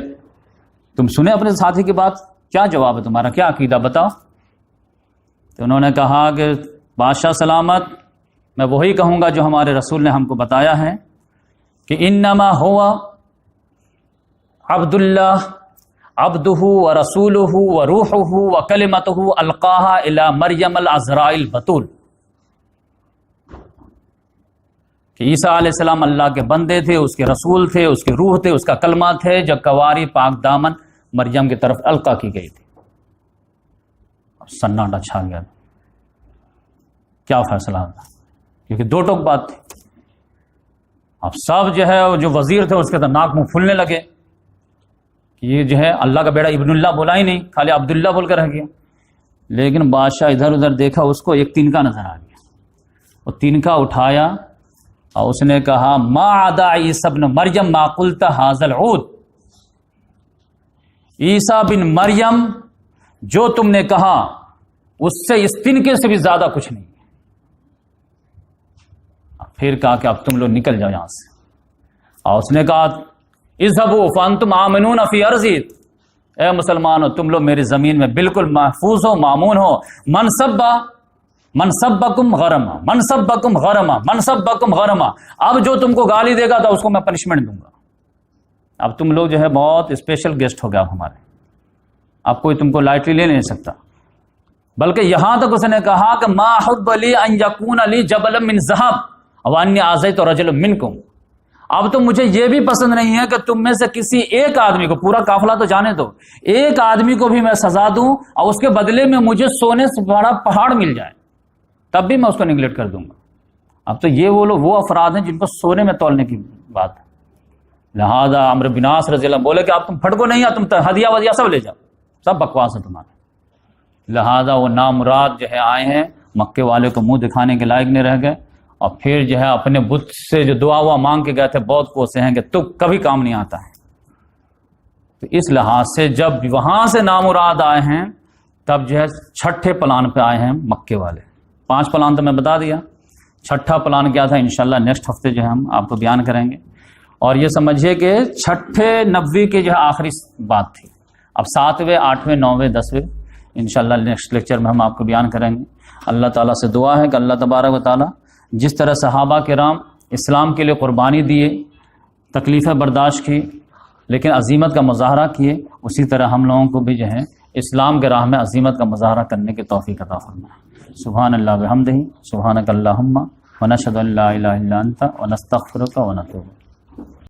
تم سنے اپنے ساتھی کی بات، کیا جواب ہے تمہارا، کیا عقیدہ بتاؤ۔ تو انہوں نے کہا کہ بادشاہ سلامت، میں وہی کہوں گا جو ہمارے رسول نے ہم کو بتایا ہے کہ انما ہوا عبداللہ عبدہ ورسولہ وروحہ وکلمتہ القاہا الی مریم العذراء البتول، کہ عیسیٰ علیہ السلام اللہ کے بندے تھے، اس کے رسول تھے، اس کے روح تھے، اس کا کلمہ تھے، جو کواری پاک دامن مریم کی طرف القا کی گئی تھی۔ سناٹا چھا گیا، کیا فیصلہ ہوتا، کیونکہ دو ٹوک بات تھی. اب سب جو ہے جو وزیر تھے اس کے ناک منہ پھولنے لگے کہ یہ جو ہے اللہ کا بیڑا ابن اللہ بولا ہی نہیں، خالی عبداللہ بول کر رہ گیا. لیکن بادشاہ ادھر ادھر دیکھا، اس کو ایک تنکا نظر آ گیا. وہ تنکا اٹھایا اور اس نے کہا ما عدا عیسی ابن مریم ما قلت ھذا العود، عیسیٰ بن مریم جو تم نے کہا اس سے اس تنکے سے بھی زیادہ کچھ نہیں. پھر کہا کہ اب تم لوگ نکل جاؤ یہاں سے. اور اس نے کہا اذهبوا فانتم آمنون فی ارضی، اے مسلمانوں تم لوگ میری زمین میں بالکل محفوظ ہو، مامون ہو. من سبکم غرما، من سبکم غرما، من سبکم غرما. اب جو تم کو گالی دے گا تو اس کو میں پنشمنٹ دوں گا. اب تم لوگ جو ہے بہت اسپیشل گیسٹ ہو گیا ہمارے، اب کوئی تم کو لائٹلی لے نہیں سکتا. بلکہ یہاں تک اس نے کہا کہ ما حب لی ان یکون لی جبل من ذهب وانی آذیت رجل منکم. اب تو مجھے یہ بھی پسند نہیں ہے کہ تم میں سے کسی ایک آدمی کو، پورا قافلہ تو جانے دو، ایک آدمی کو بھی میں سزا دوں اور اس کے بدلے میں مجھے سونے سے بڑا پہاڑ مل جائے تب بھی میں اس کو نگلیکٹ کر دوں گا. اب تو یہ وہ لوگ وہ افراد ہیں جن کو سونے میں تولنے کی بات ہے. لہذا عمرو بن عاص رضی اللہ بولے کہ آپ تم پھٹکو نہیں، تم ہدیہ ودیہ سب لے جاؤ، سب بکواس ہے تمہارے. لہذا وہ نامراد جو ہے آئے ہیں، مکے والے کو منہ دکھانے کے لائق نہیں رہ گئے، اور پھر جو ہے اپنے بت سے جو دعا ہوا مانگ کے گئے تھے بہت کوسے ہیں کہ تو کبھی کام نہیں آتا ہے. تو اس لحاظ سے جب وہاں سے نامراد آئے ہیں تب جو ہے چھٹے پلان پہ آئے ہیں مکے والے. 5 پلان تو میں بتا دیا، چھٹا پلان کیا تھا انشاءاللہ نیکسٹ ہفتے جو ہے ہم آپ کو بیان کریں گے. اور یہ سمجھیے کہ چھٹے نبوی کی جو ہے آخری بات تھی. اب 7ویں 8ویں 9ویں 10ویں انشاءاللہ نیکسٹ لیکچر میں ہم آپ کو بیان کریں گے. اللہ تعالیٰ سے دعا ہے کہ اللہ تبارک و تعالیٰ جس طرح صحابہ کرام اسلام کے لیے قربانی دیے، تکلیفیں برداشت کی، لیکن عظیمت کا مظاہرہ کیے، اسی طرح ہم لوگوں کو بھی جو ہے اسلام کے راہ میں عظیمت کا مظاہرہ کرنے کی توفیق عطا فرمائے. سبحان اللہ بحمدہ، سبحانک اللہم ونشہد ان لا الہ الا انت ونستغفرک ونتوب.